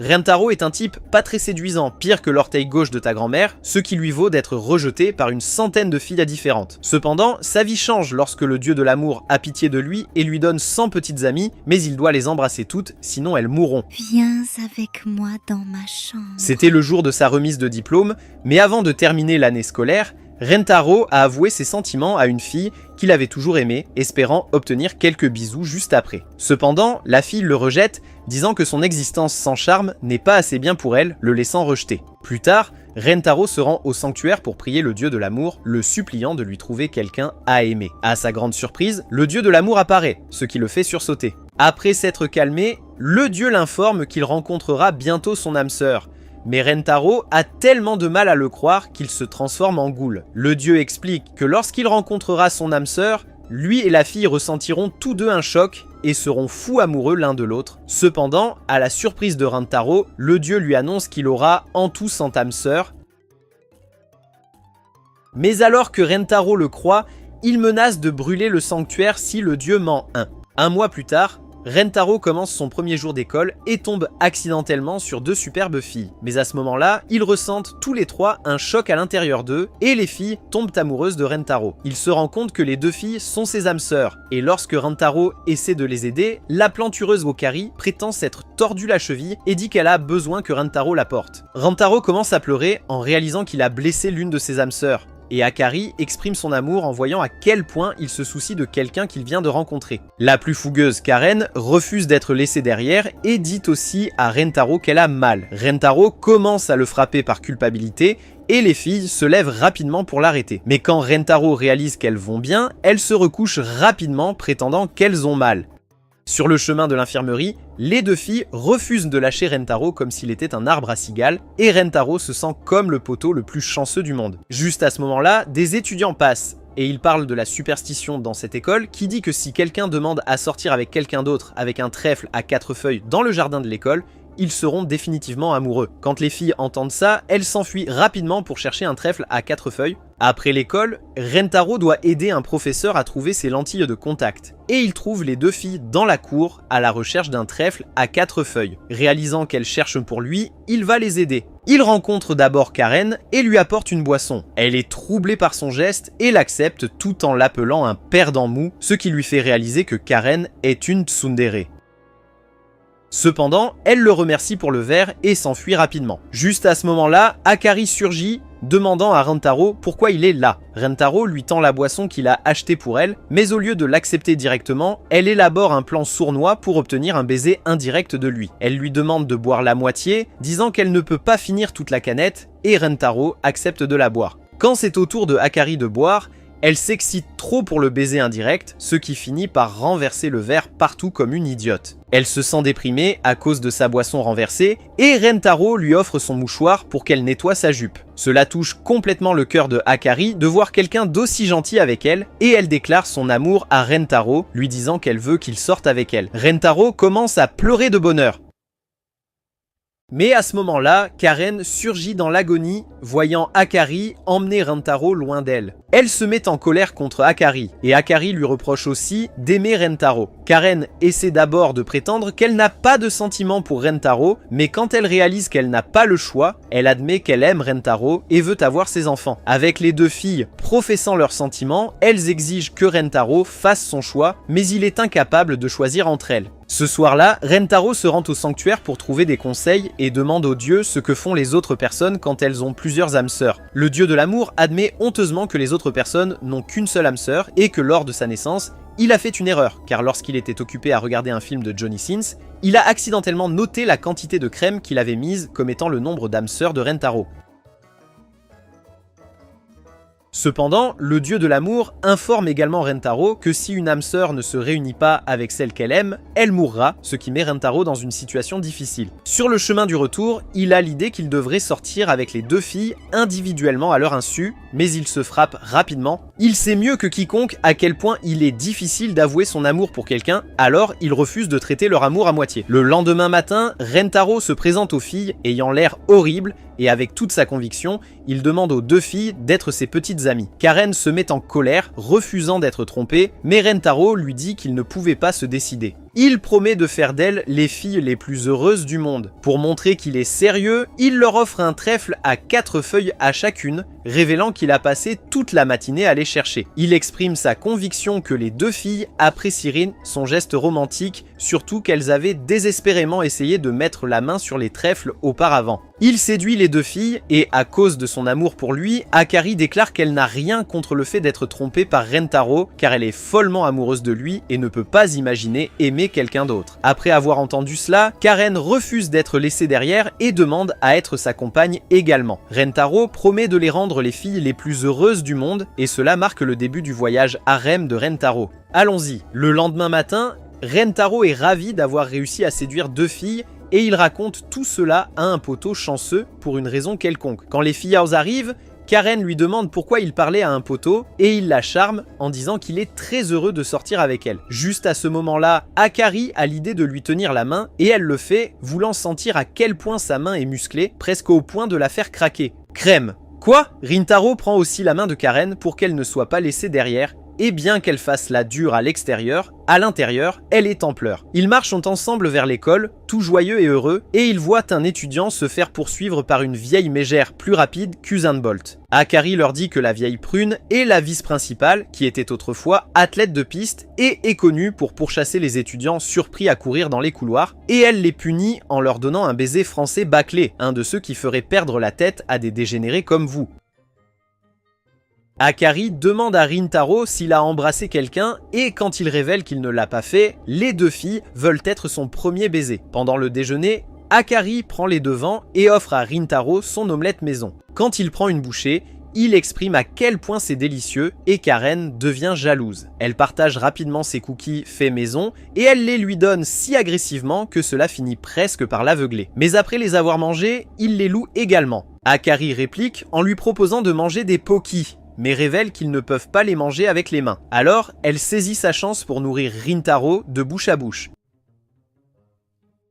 Rentaro est un type pas très séduisant, pire que l'orteil gauche de ta grand-mère, ce qui lui vaut d'être rejeté par une centaine de filles différentes. Cependant, sa vie change lorsque le dieu de l'amour a pitié de lui et lui donne 100 petites amies, mais il doit les embrasser toutes, sinon elles mourront. Viens avec moi dans ma chambre. C'était le jour de sa remise de diplôme, mais avant de terminer l'année scolaire, Rentaro a avoué ses sentiments à une fille qu'il avait toujours aimée, espérant obtenir quelques bisous juste après. Cependant, la fille le rejette, disant que son existence sans charme n'est pas assez bien pour elle, le laissant rejeter. Plus tard, Rentaro se rend au sanctuaire pour prier le dieu de l'amour, le suppliant de lui trouver quelqu'un à aimer. À sa grande surprise, le dieu de l'amour apparaît, ce qui le fait sursauter. Après s'être calmé, le dieu l'informe qu'il rencontrera bientôt son âme sœur. Mais Rentaro a tellement de mal à le croire qu'il se transforme en goule. Le dieu explique que lorsqu'il rencontrera son âme sœur, lui et la fille ressentiront tous deux un choc et seront fous amoureux l'un de l'autre. Cependant, à la surprise de Rentaro, le dieu lui annonce qu'il aura en tout 100 âmes sœurs. Mais alors que Rentaro le croit, il menace de brûler le sanctuaire si le dieu ment un. Un mois plus tard, Rentaro commence son premier jour d'école et tombe accidentellement sur 2 superbes filles. Mais à ce moment-là, ils ressentent tous les 3 un choc à l'intérieur d'eux et les filles tombent amoureuses de Rentaro. Il se rend compte que les 2 filles sont ses âmes sœurs et lorsque Rentaro essaie de les aider, la plantureuse Okari prétend s'être tordu la cheville et dit qu'elle a besoin que Rentaro la porte. Rentaro commence à pleurer en réalisant qu'il a blessé l'une de ses âmes sœurs. Et Akari exprime son amour en voyant à quel point il se soucie de quelqu'un qu'il vient de rencontrer. La plus fougueuse, Karen, refuse d'être laissée derrière et dit aussi à Rentaro qu'elle a mal. Rentaro commence à le frapper par culpabilité et les filles se lèvent rapidement pour l'arrêter. Mais quand Rentaro réalise qu'elles vont bien, elles se recouchent rapidement prétendant qu'elles ont mal. Sur le chemin de l'infirmerie, les 2 filles refusent de lâcher Rentaro comme s'il était un arbre à cigales, et Rentaro se sent comme le poteau le plus chanceux du monde. Juste à ce moment-là, des étudiants passent, et ils parlent de la superstition dans cette école qui dit que si quelqu'un demande à sortir avec quelqu'un d'autre avec un trèfle à 4 feuilles dans le jardin de l'école, ils seront définitivement amoureux. Quand les filles entendent ça, elles s'enfuient rapidement pour chercher un trèfle à 4 feuilles. Après l'école, Rentaro doit aider un professeur à trouver ses lentilles de contact. Et il trouve les 2 filles dans la cour à la recherche d'un trèfle à 4 feuilles. Réalisant qu'elles cherchent pour lui, il va les aider. Il rencontre d'abord Karen et lui apporte une boisson. Elle est troublée par son geste et l'accepte tout en l'appelant un perdant mou, ce qui lui fait réaliser que Karen est une tsundere. Cependant, elle le remercie pour le verre et s'enfuit rapidement. Juste à ce moment-là, Akari surgit, demandant à Rentaro pourquoi il est là. Rentaro lui tend la boisson qu'il a achetée pour elle, mais au lieu de l'accepter directement, elle élabore un plan sournois pour obtenir un baiser indirect de lui. Elle lui demande de boire la moitié, disant qu'elle ne peut pas finir toute la canette, et Rentaro accepte de la boire. Quand c'est au tour de Akari de boire, elle s'excite trop pour le baiser indirect, ce qui finit par renverser le verre partout comme une idiote. Elle se sent déprimée à cause de sa boisson renversée et Rentaro lui offre son mouchoir pour qu'elle nettoie sa jupe. Cela touche complètement le cœur de Akari de voir quelqu'un d'aussi gentil avec elle et elle déclare son amour à Rentaro, lui disant qu'elle veut qu'il sorte avec elle. Rentaro commence à pleurer de bonheur. Mais à ce moment-là, Karen surgit dans l'agonie, voyant Akari emmener Rentaro loin d'elle. Elle se met en colère contre Akari, et Akari lui reproche aussi d'aimer Rentaro. Karen essaie d'abord de prétendre qu'elle n'a pas de sentiments pour Rentaro, mais quand elle réalise qu'elle n'a pas le choix, elle admet qu'elle aime Rentaro et veut avoir ses enfants. Avec les 2 filles professant leurs sentiments, elles exigent que Rentaro fasse son choix, mais il est incapable de choisir entre elles. Ce soir-là, Rentaro se rend au sanctuaire pour trouver des conseils et demande aux dieux ce que font les autres personnes quand elles ont plusieurs âmes sœurs. Le dieu de l'amour admet honteusement que les autres personnes n'ont qu'une seule âme sœur et que lors de sa naissance, il a fait une erreur, car lorsqu'il était occupé à regarder un film de Johnny Sins, il a accidentellement noté la quantité de crème qu'il avait mise comme étant le nombre d'âmes sœurs de Rentaro. Cependant, le dieu de l'amour informe également Rentaro que si une âme sœur ne se réunit pas avec celle qu'elle aime, elle mourra, ce qui met Rentaro dans une situation difficile. Sur le chemin du retour, il a l'idée qu'il devrait sortir avec les 2 filles individuellement à leur insu, mais il se frappe rapidement. Il sait mieux que quiconque à quel point il est difficile d'avouer son amour pour quelqu'un, alors il refuse de traiter leur amour à moitié. Le lendemain matin, Rentaro se présente aux filles ayant l'air horrible, et avec toute sa conviction, il demande aux 2 filles d'être ses petites amies. Karen se met en colère, refusant d'être trompée, mais Rentaro lui dit qu'il ne pouvait pas se décider. Il promet de faire d'elles les filles les plus heureuses du monde. Pour montrer qu'il est sérieux, il leur offre un trèfle à 4 feuilles à chacune, révélant qu'il a passé toute la matinée à les chercher. Il exprime sa conviction que les 2 filles apprécieraient son geste romantique, surtout qu'elles avaient désespérément essayé de mettre la main sur les trèfles auparavant. Il séduit les 2 filles et, à cause de son amour pour lui, Akari déclare qu'elle n'a rien contre le fait d'être trompée par Rentaro, car elle est follement amoureuse de lui et ne peut pas imaginer aimer quelqu'un d'autre. Après avoir entendu cela, Karen refuse d'être laissée derrière et demande à être sa compagne également. Rentaro promet de les rendre les filles les plus heureuses du monde et cela marque le début du voyage harem de Rentaro. Allons-y, le lendemain matin, Rentaro est ravi d'avoir réussi à séduire 2 filles et il raconte tout cela à un poteau chanceux pour une raison quelconque. Quand les filles arrivent, Karen lui demande pourquoi il parlait à un poteau et il la charme en disant qu'il est très heureux de sortir avec elle. Juste à ce moment-là, Akari a l'idée de lui tenir la main et elle le fait, voulant sentir à quel point sa main est musclée, presque au point de la faire craquer. Crème. Quoi? Rintaro prend aussi la main de Karen pour qu'elle ne soit pas laissée derrière, et bien qu'elle fasse la dure à l'extérieur, à l'intérieur, elle est en pleurs. Ils marchent ensemble vers l'école, tout joyeux et heureux, et ils voient un étudiant se faire poursuivre par une vieille mégère plus rapide qu'Usain Bolt. Akari leur dit que la vieille prune est la vice-principale, qui était autrefois athlète de piste et est connue pour pourchasser les étudiants surpris à courir dans les couloirs, et elle les punit en leur donnant un baiser français bâclé, un de ceux qui ferait perdre la tête à des dégénérés comme vous. Akari demande à Rintaro s'il a embrassé quelqu'un et quand il révèle qu'il ne l'a pas fait, les 2 filles veulent être son premier baiser. Pendant le déjeuner, Akari prend les devants et offre à Rintaro son omelette maison. Quand il prend une bouchée, il exprime à quel point c'est délicieux et Karen devient jalouse. Elle partage rapidement ses cookies faits maison et elle les lui donne si agressivement que cela finit presque par l'aveugler. Mais après les avoir mangés, il les loue également. Akari réplique en lui proposant de manger des pokis, mais révèle qu'ils ne peuvent pas les manger avec les mains. Alors, elle saisit sa chance pour nourrir Rintaro de bouche à bouche.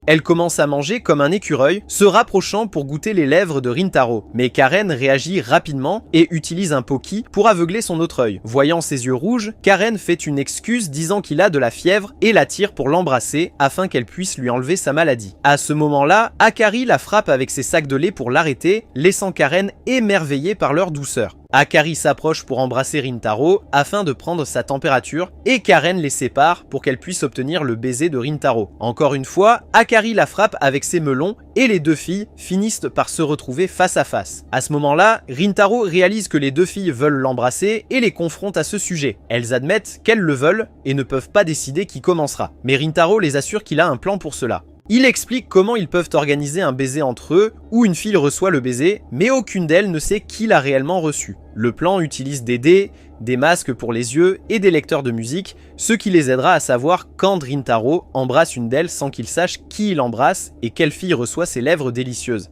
Elle commence à manger comme un écureuil, se rapprochant pour goûter les lèvres de Rintaro. Mais Karen réagit rapidement et utilise un poki pour aveugler son autre œil. Voyant ses yeux rouges, Karen fait une excuse disant qu'il a de la fièvre et l'attire pour l'embrasser afin qu'elle puisse lui enlever sa maladie. À ce moment-là, Akari la frappe avec ses sacs de lait pour l'arrêter, laissant Karen émerveillée par leur douceur. Akari s'approche pour embrasser Rintaro afin de prendre sa température et Karen les sépare pour qu'elle puisse obtenir le baiser de Rintaro. Encore une fois, Akari la frappe avec ses melons et les 2 filles finissent par se retrouver face à face. À ce moment-là, Rintaro réalise que les 2 filles veulent l'embrasser et les confronte à ce sujet. Elles admettent qu'elles le veulent et ne peuvent pas décider qui commencera. Mais Rintaro les assure qu'il a un plan pour cela. Il explique comment ils peuvent organiser un baiser entre eux, où une fille reçoit le baiser, mais aucune d'elles ne sait qui l'a réellement reçu. Le plan utilise des dés, des masques pour les yeux et des lecteurs de musique, ce qui les aidera à savoir quand Rintaro embrasse une d'elles sans qu'il sache qui il embrasse et quelle fille reçoit ses lèvres délicieuses.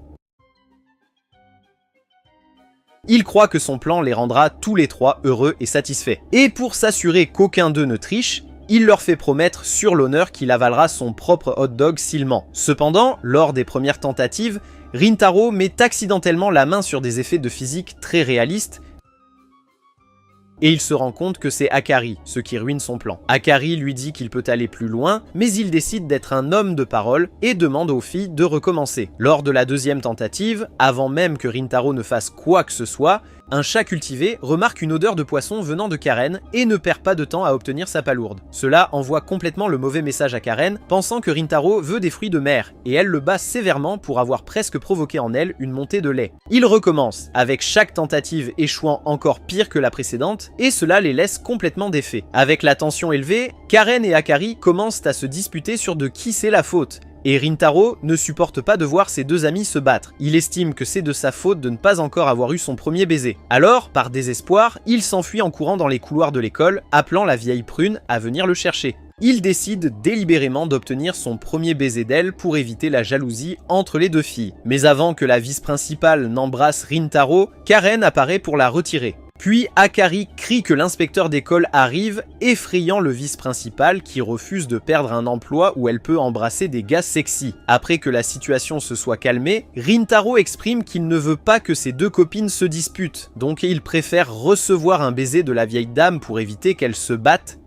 Il croit que son plan les rendra tous les 3 heureux et satisfaits. Et pour s'assurer qu'aucun d'eux ne triche, il leur fait promettre sur l'honneur qu'il avalera son propre hot dog s'il ment. Cependant, lors des premières tentatives, Rintaro met accidentellement la main sur des effets de physique très réalistes et il se rend compte que c'est Akari, ce qui ruine son plan. Akari lui dit qu'il peut aller plus loin, mais il décide d'être un homme de parole et demande aux filles de recommencer. Lors de la 2e tentative, avant même que Rintaro ne fasse quoi que ce soit, un chat cultivé remarque une odeur de poisson venant de Karen et ne perd pas de temps à obtenir sa palourde. Cela envoie complètement le mauvais message à Karen, pensant que Rintaro veut des fruits de mer, et elle le bat sévèrement pour avoir presque provoqué en elle une montée de lait. Il recommence, avec chaque tentative échouant encore pire que la précédente, et cela les laisse complètement défaits. Avec la tension élevée, Karen et Akari commencent à se disputer sur de qui c'est la faute. Et Rintaro ne supporte pas de voir ses 2 amis se battre. Il estime que c'est de sa faute de ne pas encore avoir eu son premier baiser. Alors, par désespoir, il s'enfuit en courant dans les couloirs de l'école, appelant la vieille prune à venir le chercher. Il décide délibérément d'obtenir son premier baiser d'elle pour éviter la jalousie entre les 2 filles. Mais avant que la vice-principale n'embrasse Rintaro, Karen apparaît pour la retirer. Puis Akari crie que l'inspecteur d'école arrive, effrayant le vice-principal qui refuse de perdre un emploi où elle peut embrasser des gars sexy. Après que la situation se soit calmée, Rintaro exprime qu'il ne veut pas que ses 2 copines se disputent, donc il préfère recevoir un baiser de la vieille dame pour éviter qu'elles se battent.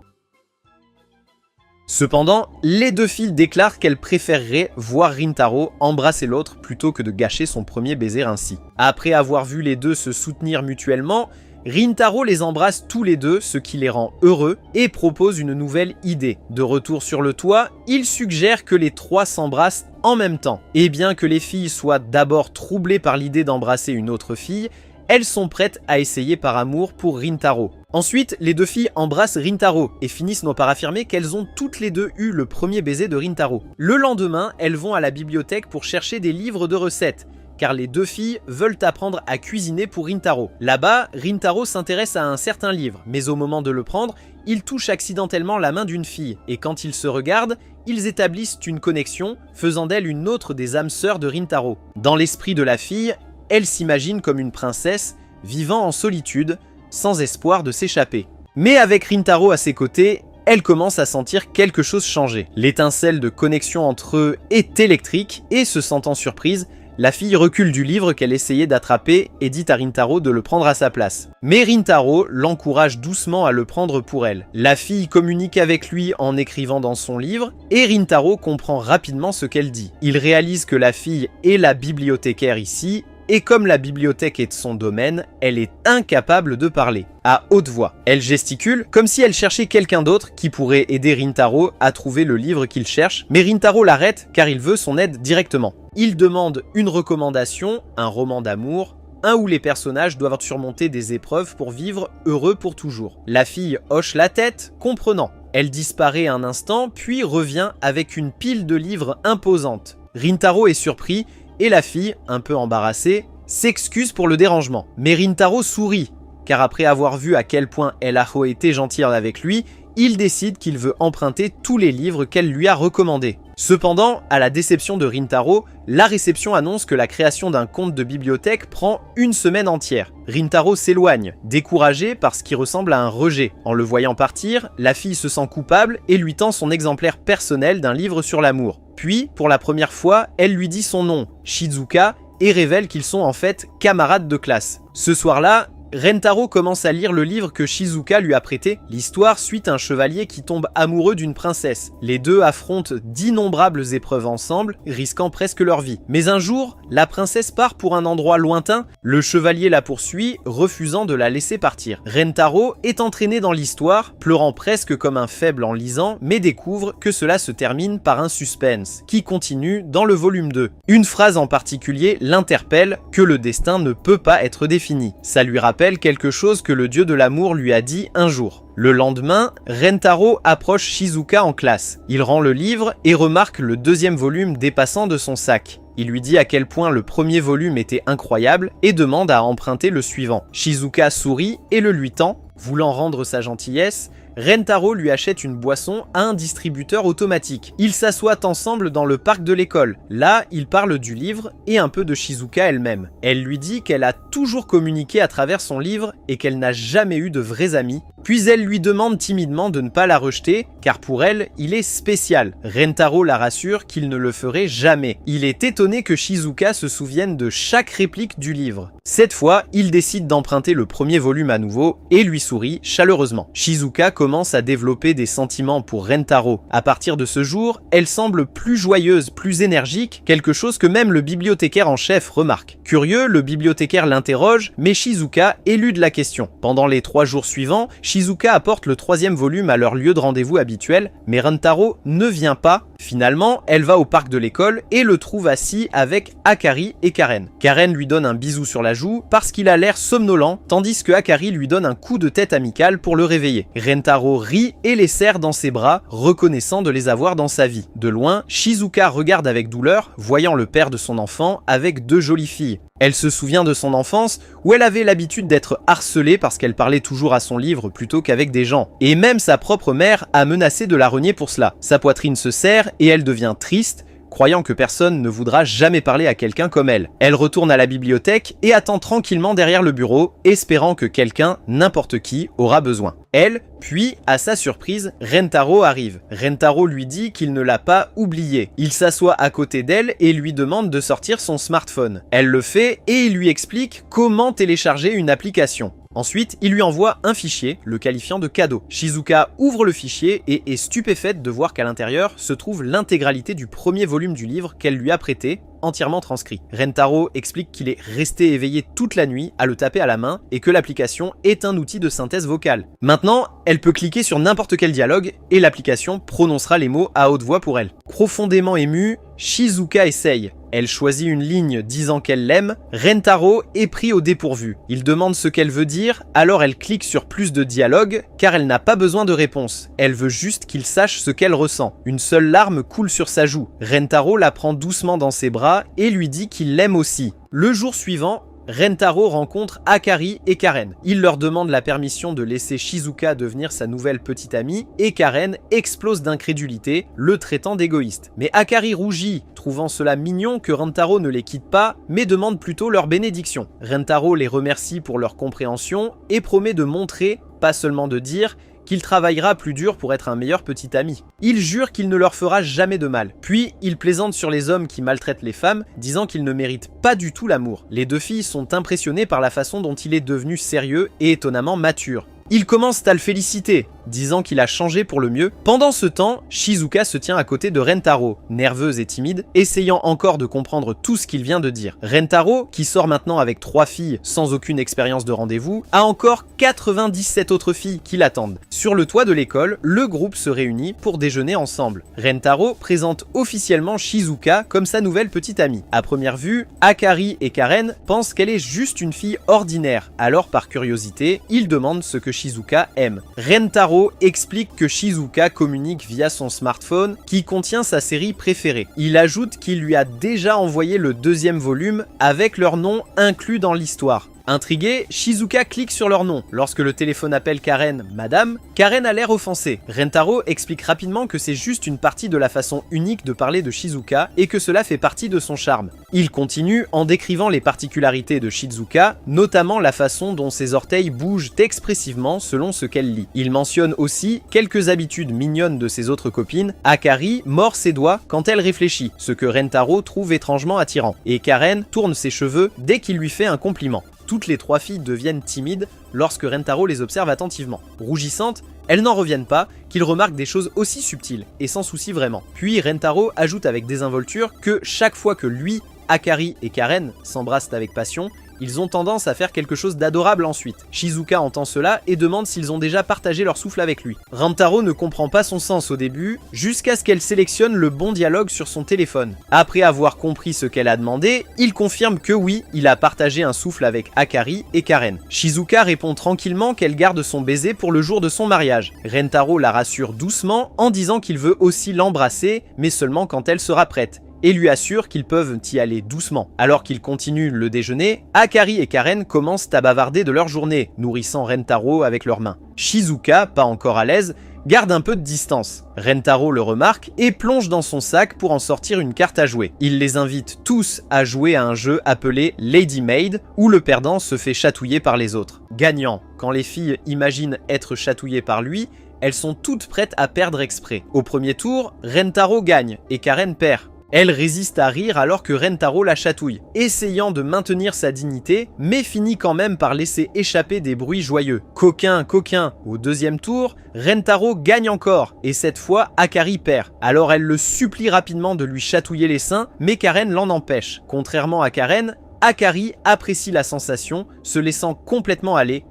Cependant, les deux filles déclarent qu'elles préféreraient voir Rintaro embrasser l'autre plutôt que de gâcher son premier baiser ainsi. Après avoir vu les deux se soutenir mutuellement, Rintaro les embrasse tous les deux, ce qui les rend heureux, et propose une nouvelle idée. De retour sur le toit, il suggère que les trois s'embrassent en même temps. Et bien que les filles soient d'abord troublées par l'idée d'embrasser une autre fille, elles sont prêtes à essayer par amour pour Rintaro. Ensuite, les deux filles embrassent Rintaro et finissent par affirmer qu'elles ont toutes les deux eu le premier baiser de Rintaro. Le lendemain, elles vont à la bibliothèque pour chercher des livres de recettes, car les deux filles veulent apprendre à cuisiner pour Rintaro. Là-bas, Rintaro s'intéresse à un certain livre, mais au moment de le prendre, il touche accidentellement la main d'une fille, et quand ils se regardent, ils établissent une connexion, faisant d'elle une autre des âmes sœurs de Rintaro. Dans l'esprit de la fille, elle s'imagine comme une princesse, vivant en solitude, sans espoir de s'échapper. Mais avec Rintaro à ses côtés, elle commence à sentir quelque chose changer. L'étincelle de connexion entre eux est électrique, et se sentant surprise, la fille recule du livre qu'elle essayait d'attraper et dit à Rintaro de le prendre à sa place. Mais Rintaro l'encourage doucement à le prendre pour elle. La fille communique avec lui en écrivant dans son livre, et Rintaro comprend rapidement ce qu'elle dit. Il réalise que la fille est la bibliothécaire ici, et comme la bibliothèque est de son domaine, elle est incapable de parler, à haute voix. Elle gesticule comme si elle cherchait quelqu'un d'autre qui pourrait aider Rintaro à trouver le livre qu'il cherche, mais Rintaro l'arrête car il veut son aide directement. Il demande une recommandation, un roman d'amour, un où les personnages doivent surmonter des épreuves pour vivre heureux pour toujours. La fille hoche la tête, comprenant. Elle disparaît un instant, puis revient avec une pile de livres imposante. Rintaro est surpris, et la fille, un peu embarrassée, s'excuse pour le dérangement. Mais Rintaro sourit, car après avoir vu à quel point elle a été gentille avec lui, il décide qu'il veut emprunter tous les livres qu'elle lui a recommandés. Cependant, à la déception de Rintaro, la réception annonce que la création d'un compte de bibliothèque prend une semaine entière. Rintaro s'éloigne, découragé par ce qui ressemble à un rejet. En le voyant partir, la fille se sent coupable et lui tend son exemplaire personnel d'un livre sur l'amour. Puis, pour la première fois, elle lui dit son nom, Shizuka, et révèle qu'ils sont en fait camarades de classe. Ce soir-là, Rentaro commence à lire le livre que Shizuka lui a prêté. L'histoire suit un chevalier qui tombe amoureux d'une princesse. Les deux affrontent d'innombrables épreuves ensemble, risquant presque leur vie. Mais un jour, la princesse part pour un endroit lointain. Le chevalier la poursuit, refusant de la laisser partir. Rentaro est entraîné dans l'histoire, pleurant presque comme un faible en lisant, mais découvre que cela se termine par un suspense, qui continue dans le volume 2. Une phrase en particulier l'interpelle, que le destin ne peut pas être défini. Ça lui rappelle quelque chose que le dieu de l'amour lui a dit un jour. Le lendemain, Rentaro approche Shizuka en classe. Il rend le livre et remarque le deuxième volume dépassant de son sac. Il lui dit à quel point le premier volume était incroyable et demande à emprunter le suivant. Shizuka sourit et le lui tend. Voulant rendre sa gentillesse, Rentaro lui achète une boisson à un distributeur automatique. Ils s'assoient ensemble dans le parc de l'école. Là, ils parlent du livre et un peu de Shizuka elle-même. Elle lui dit qu'elle a toujours communiqué à travers son livre et qu'elle n'a jamais eu de vrais amis. Puis elle lui demande timidement de ne pas la rejeter, car pour elle, il est spécial. Rentaro la rassure qu'il ne le ferait jamais. Il est étonné que Shizuka se souvienne de chaque réplique du livre. Cette fois, il décide d'emprunter le premier volume à nouveau et lui sourit chaleureusement. Shizuka commence à développer des sentiments pour Rentaro. À partir de ce jour, elle semble plus joyeuse, plus énergique, quelque chose que même le bibliothécaire en chef remarque. Curieux, le bibliothécaire l'interroge, mais Shizuka élude la question. Pendant les 3 jours suivants, Shizuka apporte le 3e volume à leur lieu de rendez-vous habituel, mais Rentaro ne vient pas. Finalement, elle va au parc de l'école et le trouve assis avec Akari et Karen. Karen lui donne un bisou sur la joue parce qu'il a l'air somnolent, tandis que Akari lui donne un coup de tête amical pour le réveiller. Rentaro rit et les serre dans ses bras, reconnaissant de les avoir dans sa vie. De loin, Shizuka regarde avec douleur, voyant le père de son enfant avec 2 jolies filles. Elle se souvient de son enfance où elle avait l'habitude d'être harcelée parce qu'elle parlait toujours à son livre plutôt qu'avec des gens. Et même sa propre mère a menacé de la renier pour cela. Sa poitrine se serre et elle devient triste, croyant que personne ne voudra jamais parler à quelqu'un comme elle. Elle retourne à la bibliothèque et attend tranquillement derrière le bureau, espérant que quelqu'un, n'importe qui, aura besoin. Elle, puis, à sa surprise, Rentaro arrive. Rentaro lui dit qu'il ne l'a pas oublié. Il s'assoit à côté d'elle et lui demande de sortir son smartphone. Elle le fait et il lui explique comment télécharger une application. Ensuite, il lui envoie un fichier, le qualifiant de cadeau. Shizuka ouvre le fichier et est stupéfaite de voir qu'à l'intérieur se trouve l'intégralité du premier volume du livre qu'elle lui a prêté, entièrement transcrit. Rentaro explique qu'il est resté éveillé toute la nuit à le taper à la main et que l'application est un outil de synthèse vocale. Maintenant, elle peut cliquer sur n'importe quel dialogue et l'application prononcera les mots à haute voix pour elle. Profondément émue, Shizuka essaye. Elle choisit une ligne disant qu'elle l'aime, Rentaro est pris au dépourvu. Il demande ce qu'elle veut dire, alors elle clique sur plus de dialogue, car elle n'a pas besoin de réponse. Elle veut juste qu'il sache ce qu'elle ressent. Une seule larme coule sur sa joue. Rentaro la prend doucement dans ses bras et lui dit qu'il l'aime aussi. Le jour suivant, Rentaro rencontre Akari et Karen. Il leur demande la permission de laisser Shizuka devenir sa nouvelle petite amie et Karen explose d'incrédulité, le traitant d'égoïste. Mais Akari rougit, trouvant cela mignon que Rentaro ne les quitte pas, mais demande plutôt leur bénédiction. Rentaro les remercie pour leur compréhension et promet de montrer, pas seulement de dire, qu'il travaillera plus dur pour être un meilleur petit ami. Il jure qu'il ne leur fera jamais de mal. Puis, il plaisante sur les hommes qui maltraitent les femmes, disant qu'ils ne méritent pas du tout l'amour. Les deux filles sont impressionnées par la façon dont il est devenu sérieux et étonnamment mature. Ils commencent à le féliciter, disant qu'il a changé pour le mieux. Pendant ce temps, Shizuka se tient à côté de Rentaro, nerveuse et timide, essayant encore de comprendre tout ce qu'il vient de dire. Rentaro, qui sort maintenant avec 3 filles sans aucune expérience de rendez-vous, a encore 97 autres filles qui l'attendent. Sur le toit de l'école, le groupe se réunit pour déjeuner ensemble. Rentaro présente officiellement Shizuka comme sa nouvelle petite amie. À première vue, Akari et Karen pensent qu'elle est juste une fille ordinaire, alors par curiosité, ils demandent ce que Shizuka aime. Rentaro explique que Shizuka communique via son smartphone qui contient sa série préférée. Il ajoute qu'il lui a déjà envoyé le 2e volume avec leur nom inclus dans l'histoire. Intrigué, Shizuka clique sur leur nom. Lorsque le téléphone appelle Karen « Madame », Karen a l'air offensée. Rentaro explique rapidement que c'est juste une partie de la façon unique de parler de Shizuka et que cela fait partie de son charme. Il continue en décrivant les particularités de Shizuka, notamment la façon dont ses orteils bougent expressivement selon ce qu'elle lit. Il mentionne aussi quelques habitudes mignonnes de ses autres copines. Akari mord ses doigts quand elle réfléchit, ce que Rentaro trouve étrangement attirant. Et Karen tourne ses cheveux dès qu'il lui fait un compliment. Toutes les 3 filles deviennent timides lorsque Rentaro les observe attentivement. Rougissantes, elles n'en reviennent pas qu'il remarque des choses aussi subtiles et s'en soucie vraiment. Puis Rentaro ajoute avec désinvolture que chaque fois que lui, Akari et Karen s'embrassent avec passion, ils ont tendance à faire quelque chose d'adorable ensuite. Shizuka entend cela et demande s'ils ont déjà partagé leur souffle avec lui. Rentaro ne comprend pas son sens au début, jusqu'à ce qu'elle sélectionne le bon dialogue sur son téléphone. Après avoir compris ce qu'elle a demandé, il confirme que oui, il a partagé un souffle avec Akari et Karen. Shizuka répond tranquillement qu'elle garde son baiser pour le jour de son mariage. Rentaro la rassure doucement en disant qu'il veut aussi l'embrasser, mais seulement quand elle sera prête, et lui assure qu'ils peuvent y aller doucement. Alors qu'ils continuent le déjeuner, Akari et Karen commencent à bavarder de leur journée, nourrissant Rentaro avec leurs mains. Shizuka, pas encore à l'aise, garde un peu de distance. Rentaro le remarque et plonge dans son sac pour en sortir une carte à jouer. Il les invite tous à jouer à un jeu appelé Lady Maid, où le perdant se fait chatouiller par les autres. Gagnant, quand les filles imaginent être chatouillées par lui, elles sont toutes prêtes à perdre exprès. Au premier tour, Rentaro gagne et Karen perd. Elle résiste à rire alors que Rentaro la chatouille, essayant de maintenir sa dignité, mais finit quand même par laisser échapper des bruits joyeux. Coquin, coquin. Au 2e tour, Rentaro gagne encore, et cette fois, Akari perd. Alors elle le supplie rapidement de lui chatouiller les seins, mais Karen l'en empêche. Contrairement à Karen, Akari apprécie la sensation, se laissant complètement aller.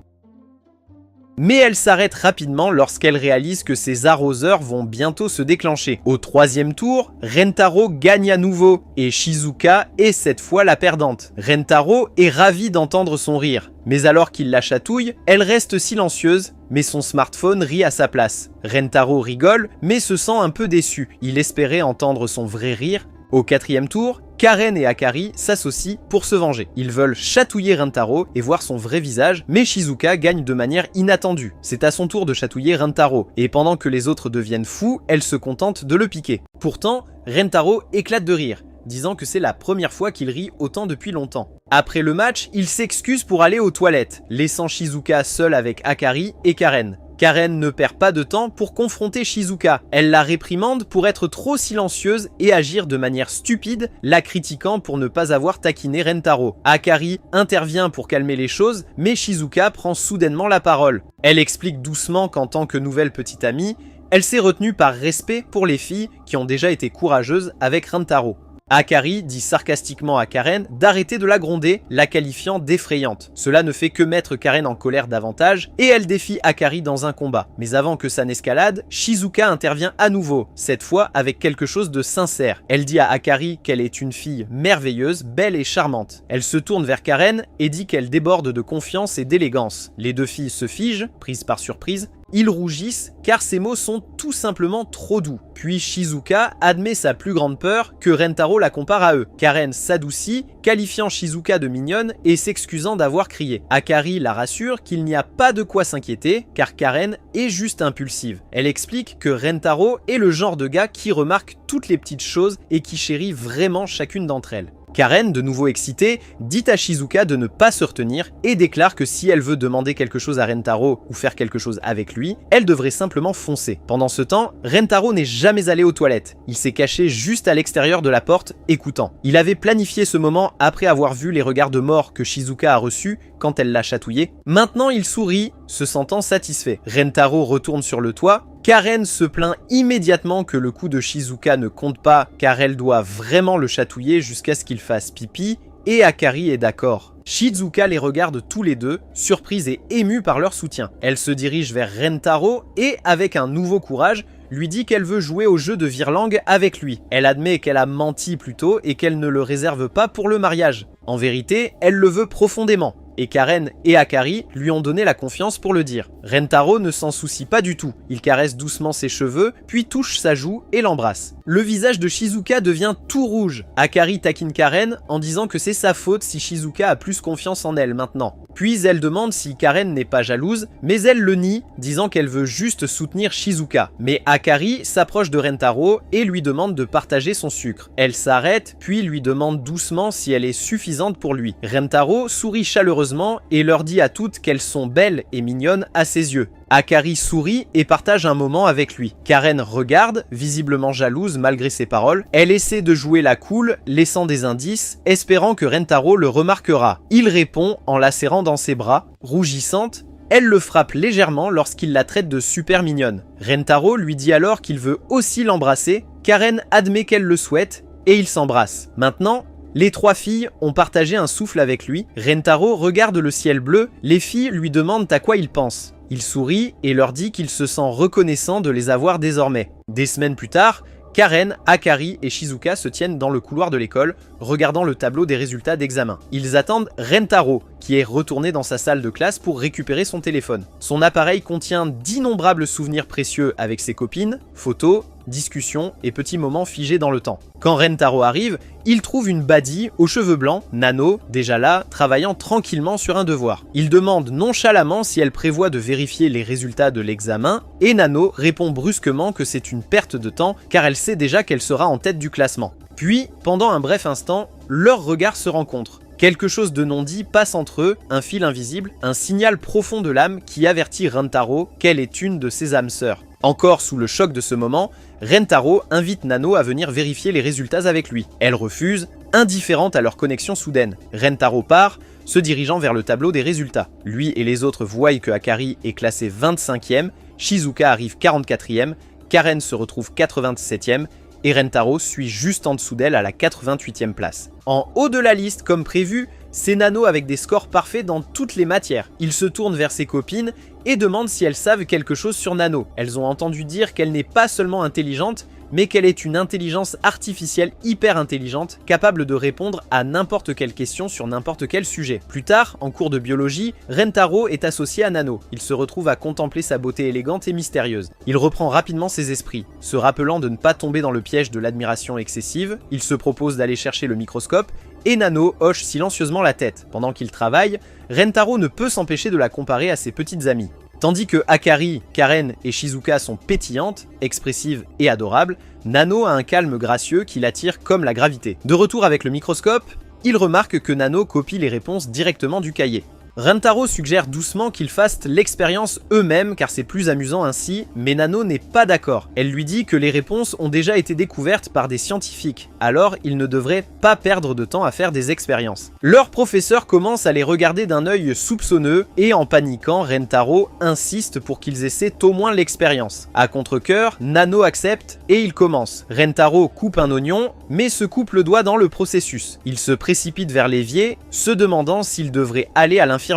Mais elle s'arrête rapidement lorsqu'elle réalise que ses arroseurs vont bientôt se déclencher. Au 3e tour, Rentaro gagne à nouveau, et Shizuka est cette fois la perdante. Rentaro est ravi d'entendre son rire, mais alors qu'il la chatouille, elle reste silencieuse, mais son smartphone rit à sa place. Rentaro rigole, mais se sent un peu déçu. Il espérait entendre son vrai rire. Au 4e tour, Karen et Akari s'associent pour se venger. Ils veulent chatouiller Rentaro et voir son vrai visage, mais Shizuka gagne de manière inattendue. C'est à son tour de chatouiller Rentaro, et pendant que les autres deviennent fous, elle se contente de le piquer. Pourtant, Rentaro éclate de rire, disant que c'est la première fois qu'il rit autant depuis longtemps. Après le match, il s'excuse pour aller aux toilettes, laissant Shizuka seule avec Akari et Karen. Karen ne perd pas de temps pour confronter Shizuka. Elle la réprimande pour être trop silencieuse et agir de manière stupide, la critiquant pour ne pas avoir taquiné Rentaro. Akari intervient pour calmer les choses, mais Shizuka prend soudainement la parole. Elle explique doucement qu'en tant que nouvelle petite amie, elle s'est retenue par respect pour les filles qui ont déjà été courageuses avec Rentaro. Akari dit sarcastiquement à Karen d'arrêter de la gronder, la qualifiant d'effrayante. Cela ne fait que mettre Karen en colère davantage et elle défie Akari dans un combat. Mais avant que ça n'escalade, Shizuka intervient à nouveau, cette fois avec quelque chose de sincère. Elle dit à Akari qu'elle est une fille merveilleuse, belle et charmante. Elle se tourne vers Karen et dit qu'elle déborde de confiance et d'élégance. Les deux filles se figent, prises par surprise. Ils rougissent car ces mots sont tout simplement trop doux. Puis Shizuka admet sa plus grande peur que Rentaro la compare à eux. Karen s'adoucit, qualifiant Shizuka de mignonne et s'excusant d'avoir crié. Akari la rassure qu'il n'y a pas de quoi s'inquiéter car Karen est juste impulsive. Elle explique que Rentaro est le genre de gars qui remarque toutes les petites choses et qui chérit vraiment chacune d'entre elles. Karen, de nouveau excitée, dit à Shizuka de ne pas se retenir et déclare que si elle veut demander quelque chose à Rentaro ou faire quelque chose avec lui, elle devrait simplement foncer. Pendant ce temps, Rentaro n'est jamais allé aux toilettes. Il s'est caché juste à l'extérieur de la porte, écoutant. Il avait planifié ce moment après avoir vu les regards de mort que Shizuka a reçus quand elle l'a chatouillé. Maintenant, il sourit, se sentant satisfait. Rentaro retourne sur le toit. Karen se plaint immédiatement que le coup de Shizuka ne compte pas car elle doit vraiment le chatouiller jusqu'à ce qu'il fasse pipi et Akari est d'accord. Shizuka les regarde tous les deux, surprise et émue par leur soutien. Elle se dirige vers Rentaro et, avec un nouveau courage, lui dit qu'elle veut jouer au jeu de Virlang avec lui. Elle admet qu'elle a menti plus tôt et qu'elle ne le réserve pas pour le mariage. En vérité, elle le veut profondément. Et Karen et Akari lui ont donné la confiance pour le dire. Rentaro ne s'en soucie pas du tout. Il caresse doucement ses cheveux, puis touche sa joue et l'embrasse. Le visage de Shizuka devient tout rouge. Akari taquine Karen en disant que c'est sa faute si Shizuka a plus confiance en elle maintenant. Puis elle demande si Karen n'est pas jalouse, mais elle le nie, disant qu'elle veut juste soutenir Shizuka. Mais Akari s'approche de Rentaro et lui demande de partager son sucre. Elle s'arrête, puis lui demande doucement si elle est suffisante pour lui. Rentaro sourit chaleureusement et leur dit à toutes qu'elles sont belles et mignonnes à ses yeux. Akari sourit et partage un moment avec lui. Karen regarde, visiblement jalouse malgré ses paroles. Elle essaie de jouer la cool, laissant des indices, espérant que Rentaro le remarquera. Il répond en la serrant dans ses bras. Rougissante, elle le frappe légèrement lorsqu'il la traite de super mignonne. Rentaro lui dit alors qu'il veut aussi l'embrasser. Karen admet qu'elle le souhaite et ils s'embrassent. Maintenant, les trois filles ont partagé un souffle avec lui. Rentaro regarde le ciel bleu. Les filles lui demandent à quoi il pense. Il sourit et leur dit qu'il se sent reconnaissant de les avoir désormais. Des semaines plus tard, Karen, Akari et Shizuka se tiennent dans le couloir de l'école, regardant le tableau des résultats d'examen. Ils attendent Rentaro, qui est retourné dans sa salle de classe pour récupérer son téléphone. Son appareil contient d'innombrables souvenirs précieux avec ses copines, photos, discussions et petits moments figés dans le temps. Quand Rentaro arrive, il trouve une baddie aux cheveux blancs, Nano, déjà là, travaillant tranquillement sur un devoir. Il demande nonchalamment si elle prévoit de vérifier les résultats de l'examen, et Nano répond brusquement que c'est une perte de temps car elle sait déjà qu'elle sera en tête du classement. Puis, pendant un bref instant, leurs regards se rencontrent. Quelque chose de non dit passe entre eux, un fil invisible, un signal profond de l'âme qui avertit Rentaro qu'elle est une de ses âmes sœurs. Encore sous le choc de ce moment, Rentaro invite Nano à venir vérifier les résultats avec lui. Elle refuse, indifférente à leur connexion soudaine. Rentaro part, se dirigeant vers le tableau des résultats. Lui et les autres voient que Akari est classé 25e, Shizuka arrive 44e, Karen se retrouve 87e, et Rentaro suit juste en dessous d'elle à la 88e place. En haut de la liste, comme prévu, c'est Nano avec des scores parfaits dans toutes les matières. Il se tourne vers ses copines et demande si elles savent quelque chose sur Nano. Elles ont entendu dire qu'elle n'est pas seulement intelligente, mais qu'elle est une intelligence artificielle hyper intelligente, capable de répondre à n'importe quelle question sur n'importe quel sujet. Plus tard, en cours de biologie, Rentaro est associé à Nano. Il se retrouve à contempler sa beauté élégante et mystérieuse. Il reprend rapidement ses esprits. Se rappelant de ne pas tomber dans le piège de l'admiration excessive, il se propose d'aller chercher le microscope, et Nano hoche silencieusement la tête. Pendant qu'il travaille, Rentaro ne peut s'empêcher de la comparer à ses petites amies. Tandis que Akari, Karen et Shizuka sont pétillantes, expressives et adorables, Nano a un calme gracieux qui l'attire comme la gravité. De retour avec le microscope, il remarque que Nano copie les réponses directement du cahier. Rentaro suggère doucement qu'ils fassent l'expérience eux-mêmes car c'est plus amusant ainsi, mais Nano n'est pas d'accord. Elle lui dit que les réponses ont déjà été découvertes par des scientifiques, alors ils ne devraient pas perdre de temps à faire des expériences. Leur professeur commence à les regarder d'un œil soupçonneux et en paniquant, Rentaro insiste pour qu'ils essaient au moins l'expérience. À contre-cœur, Nano accepte et il commence. Rentaro coupe un oignon, mais se coupe le doigt dans le processus. Il se précipite vers l'évier, se demandant s'il devrait aller à l'infirmerie.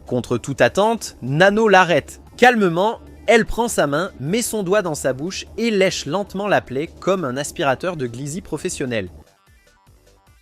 Contre toute attente, Nano l'arrête. Calmement, elle prend sa main, met son doigt dans sa bouche et lèche lentement la plaie comme un aspirateur de glisis professionnel.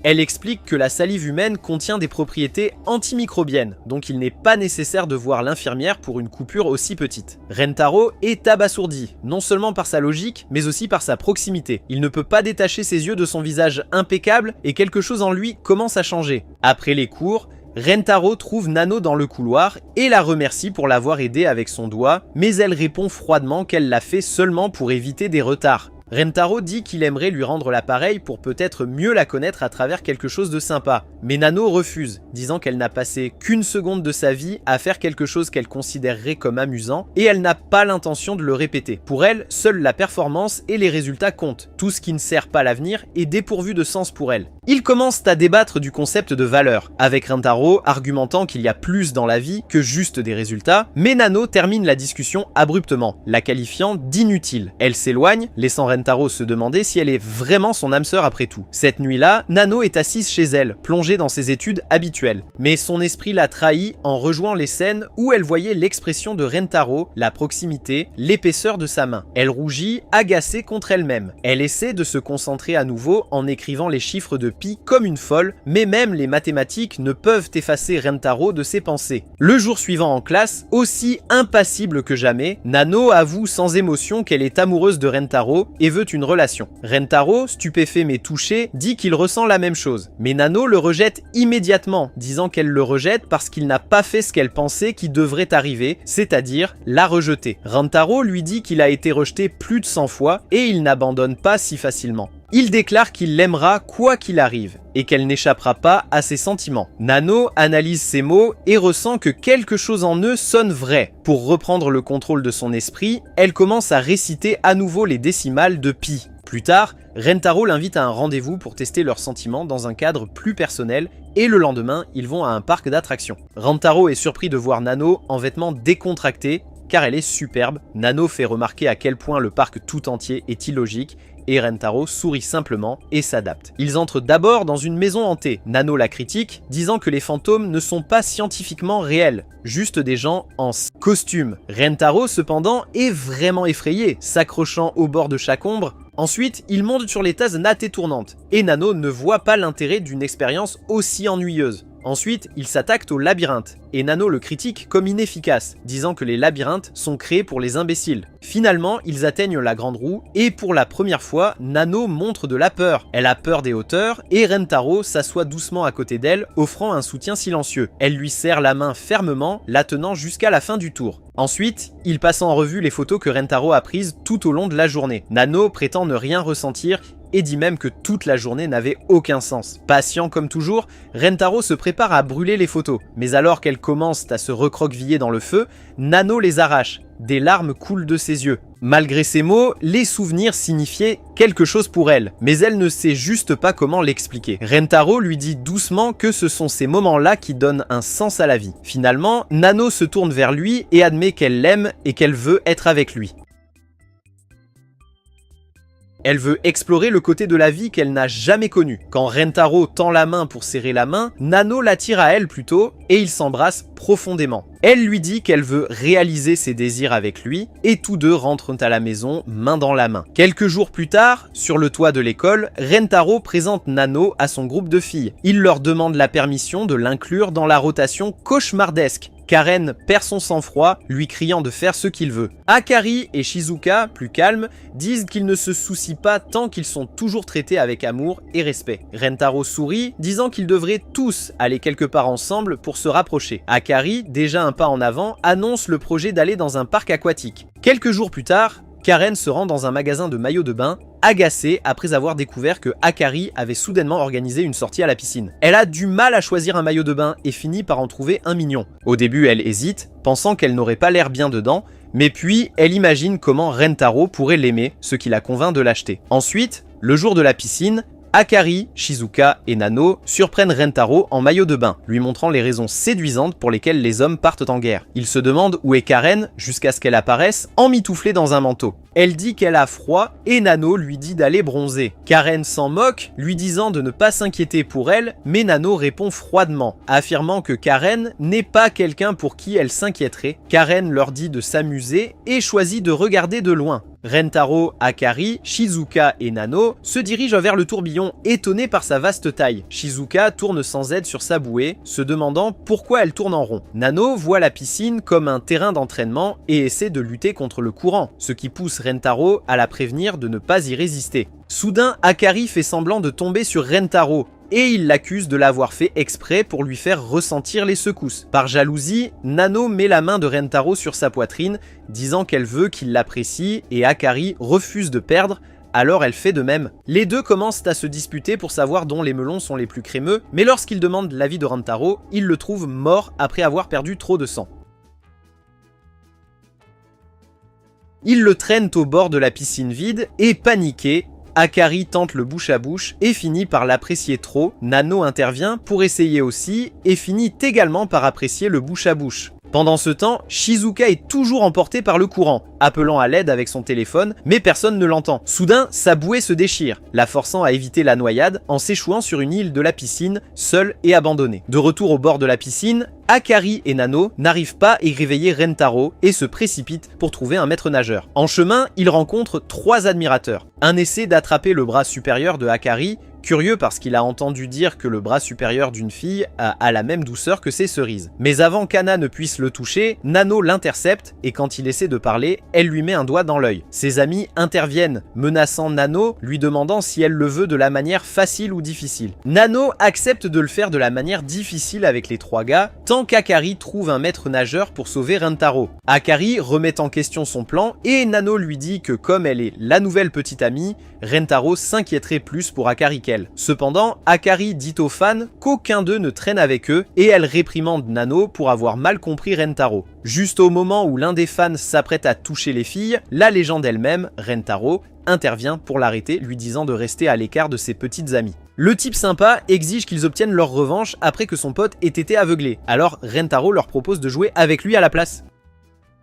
Elle explique que la salive humaine contient des propriétés antimicrobiennes, donc il n'est pas nécessaire de voir l'infirmière pour une coupure aussi petite. Rentaro est abasourdi, non seulement par sa logique, mais aussi par sa proximité. Il ne peut pas détacher ses yeux de son visage impeccable et quelque chose en lui commence à changer. Après les cours, Rentaro trouve Nano dans le couloir et la remercie pour l'avoir aidé avec son doigt, mais elle répond froidement qu'elle l'a fait seulement pour éviter des retards. Rentaro dit qu'il aimerait lui rendre l'appareil pour peut-être mieux la connaître à travers quelque chose de sympa. Mais Nano refuse, disant qu'elle n'a passé qu'une seconde de sa vie à faire quelque chose qu'elle considérerait comme amusant et elle n'a pas l'intention de le répéter. Pour elle, seule la performance et les résultats comptent. Tout ce qui ne sert pas l'avenir est dépourvu de sens pour elle. Ils commencent à débattre du concept de valeur, avec Rentaro argumentant qu'il y a plus dans la vie que juste des résultats, mais Nano termine la discussion abruptement, la qualifiant d'inutile. Elle s'éloigne, laissant Rentaro se demander si elle est vraiment son âme sœur après tout. Cette nuit-là, Nano est assise chez elle, plongée dans ses études habituelles. Mais son esprit l'a trahie en rejoignant les scènes où elle voyait l'expression de Rentaro, la proximité, l'épaisseur de sa main. Elle rougit, agacée contre elle-même. Elle essaie de se concentrer à nouveau en écrivant les chiffres de pi comme une folle, mais même les mathématiques ne peuvent effacer Rentaro de ses pensées. Le jour suivant en classe, aussi impassible que jamais, Nano avoue sans émotion qu'elle est amoureuse de Rentaro et veut une relation. Rentaro, stupéfait mais touché, dit qu'il ressent la même chose. Mais Nano le rejette immédiatement, disant qu'elle le rejette parce qu'il n'a pas fait ce qu'elle pensait qui devrait arriver, c'est-à-dire la rejeter. Rentaro lui dit qu'il a été rejeté plus de 100 fois et il n'abandonne pas si facilement. Il déclare qu'il l'aimera quoi qu'il arrive et qu'elle n'échappera pas à ses sentiments. Nano analyse ses mots et ressent que quelque chose en eux sonne vrai. Pour reprendre le contrôle de son esprit, elle commence à réciter à nouveau les décimales de pi. Plus tard, Rentaro l'invite à un rendez-vous pour tester leurs sentiments dans un cadre plus personnel et le lendemain, ils vont à un parc d'attractions. Rentaro est surpris de voir Nano en vêtements décontractés car elle est superbe. Nano fait remarquer à quel point le parc tout entier est illogique et Rentaro sourit simplement et s'adapte. Ils entrent d'abord dans une maison hantée. Nano la critique, disant que les fantômes ne sont pas scientifiquement réels, juste des gens en costume. Rentaro cependant est vraiment effrayé, s'accrochant au bord de chaque ombre. Ensuite, ils montent sur les tasses nattes et tournantes, et Nano ne voit pas l'intérêt d'une expérience aussi ennuyeuse. Ensuite, ils s'attaquent au labyrinthe, et Nano le critique comme inefficace, disant que les labyrinthes sont créés pour les imbéciles. Finalement, ils atteignent la grande roue, et pour la première fois, Nano montre de la peur. Elle a peur des hauteurs, et Rentaro s'assoit doucement à côté d'elle, offrant un soutien silencieux. Elle lui serre la main fermement, la tenant jusqu'à la fin du tour. Ensuite, il passe en revue les photos que Rentaro a prises tout au long de la journée. Nano prétend ne rien ressentir, et dit même que toute la journée n'avait aucun sens. Patient comme toujours, Rentaro se prépare à brûler les photos, mais alors qu'elles commencent à se recroqueviller dans le feu, Nano les arrache. Des larmes coulent de ses yeux. Malgré ces mots, les souvenirs signifiaient quelque chose pour elle, mais elle ne sait juste pas comment l'expliquer. Rentaro lui dit doucement que ce sont ces moments-là qui donnent un sens à la vie. Finalement, Nano se tourne vers lui et admet qu'elle l'aime et qu'elle veut être avec lui. Elle veut explorer le côté de la vie qu'elle n'a jamais connu. Quand Rentaro tend la main pour serrer la main, Nano l'attire à elle plutôt et ils s'embrassent profondément. Elle lui dit qu'elle veut réaliser ses désirs avec lui et tous deux rentrent à la maison main dans la main. Quelques jours plus tard, sur le toit de l'école, Rentaro présente Nano à son groupe de filles. Il leur demande la permission de l'inclure dans la rotation cauchemardesque. Karen perd son sang-froid, lui criant de faire ce qu'il veut. Akari et Shizuka, plus calmes, disent qu'ils ne se soucient pas tant qu'ils sont toujours traités avec amour et respect. Rentaro sourit, disant qu'ils devraient tous aller quelque part ensemble pour se rapprocher. Akari, déjà un pas en avant, annonce le projet d'aller dans un parc aquatique. Quelques jours plus tard, Karen se rend dans un magasin de maillots de bain, agacée après avoir découvert que Akari avait soudainement organisé une sortie à la piscine. Elle a du mal à choisir un maillot de bain et finit par en trouver un mignon. Au début, elle hésite, pensant qu'elle n'aurait pas l'air bien dedans, mais puis elle imagine comment Rentaro pourrait l'aimer, ce qui la convainc de l'acheter. Ensuite, le jour de la piscine, Akari, Shizuka et Nano surprennent Rentaro en maillot de bain, lui montrant les raisons séduisantes pour lesquelles les hommes partent en guerre. Il se demande où est Karen jusqu'à ce qu'elle apparaisse, emmitouflée dans un manteau. Elle dit qu'elle a froid et Nano lui dit d'aller bronzer. Karen s'en moque, lui disant de ne pas s'inquiéter pour elle, mais Nano répond froidement, affirmant que Karen n'est pas quelqu'un pour qui elle s'inquiéterait. Karen leur dit de s'amuser et choisit de regarder de loin. Rentaro, Akari, Shizuka et Nano se dirigent vers le tourbillon, étonnés par sa vaste taille. Shizuka tourne sans aide sur sa bouée, se demandant pourquoi elle tourne en rond. Nano voit la piscine comme un terrain d'entraînement et essaie de lutter contre le courant, ce qui pousse Rentaro à la prévenir de ne pas y résister. Soudain, Akari fait semblant de tomber sur Rentaro, et il l'accuse de l'avoir fait exprès pour lui faire ressentir les secousses. Par jalousie, Nano met la main de Rentaro sur sa poitrine, disant qu'elle veut qu'il l'apprécie, et Akari refuse de perdre, alors elle fait de même. Les deux commencent à se disputer pour savoir dont les melons sont les plus crémeux, mais lorsqu'il demande l'avis de Rentaro, il le trouve mort après avoir perdu trop de sang. Ils le traînent au bord de la piscine vide, et paniqué, Akari tente le bouche à bouche et finit par l'apprécier trop. Nano intervient pour essayer aussi et finit également par apprécier le bouche à bouche. Pendant ce temps, Shizuka est toujours emporté par le courant, appelant à l'aide avec son téléphone, mais personne ne l'entend. Soudain, sa bouée se déchire, la forçant à éviter la noyade en s'échouant sur une île de la piscine, seule et abandonnée. De retour au bord de la piscine, Akari et Nano n'arrivent pas à y réveiller Rentaro et se précipitent pour trouver un maître nageur. En chemin, ils rencontrent 3 admirateurs. Un essaie d'attraper le bras supérieur de Akari, curieux parce qu'il a entendu dire que le bras supérieur d'une fille a la même douceur que ses cerises. Mais avant qu'Anna ne puisse le toucher, Nano l'intercepte et quand il essaie de parler, elle lui met un doigt dans l'œil. Ses amis interviennent, menaçant Nano, lui demandant si elle le veut de la manière facile ou difficile. Nano accepte de le faire de la manière difficile avec les 3 gars, tant qu'Akari trouve un maître nageur pour sauver Rentaro. Akari remet en question son plan et Nano lui dit que comme elle est la nouvelle petite amie, Rentaro s'inquiéterait plus pour Akari qu'elle. Cependant, Akari dit aux fans qu'aucun d'eux ne traîne avec eux et elle réprimande Nano pour avoir mal compris Rentaro. Juste au moment où l'un des fans s'apprête à toucher les filles, la légende elle-même, Rentaro, intervient pour l'arrêter, lui disant de rester à l'écart de ses petites amies. Le type sympa exige qu'ils obtiennent leur revanche après que son pote ait été aveuglé, alors Rentaro leur propose de jouer avec lui à la place.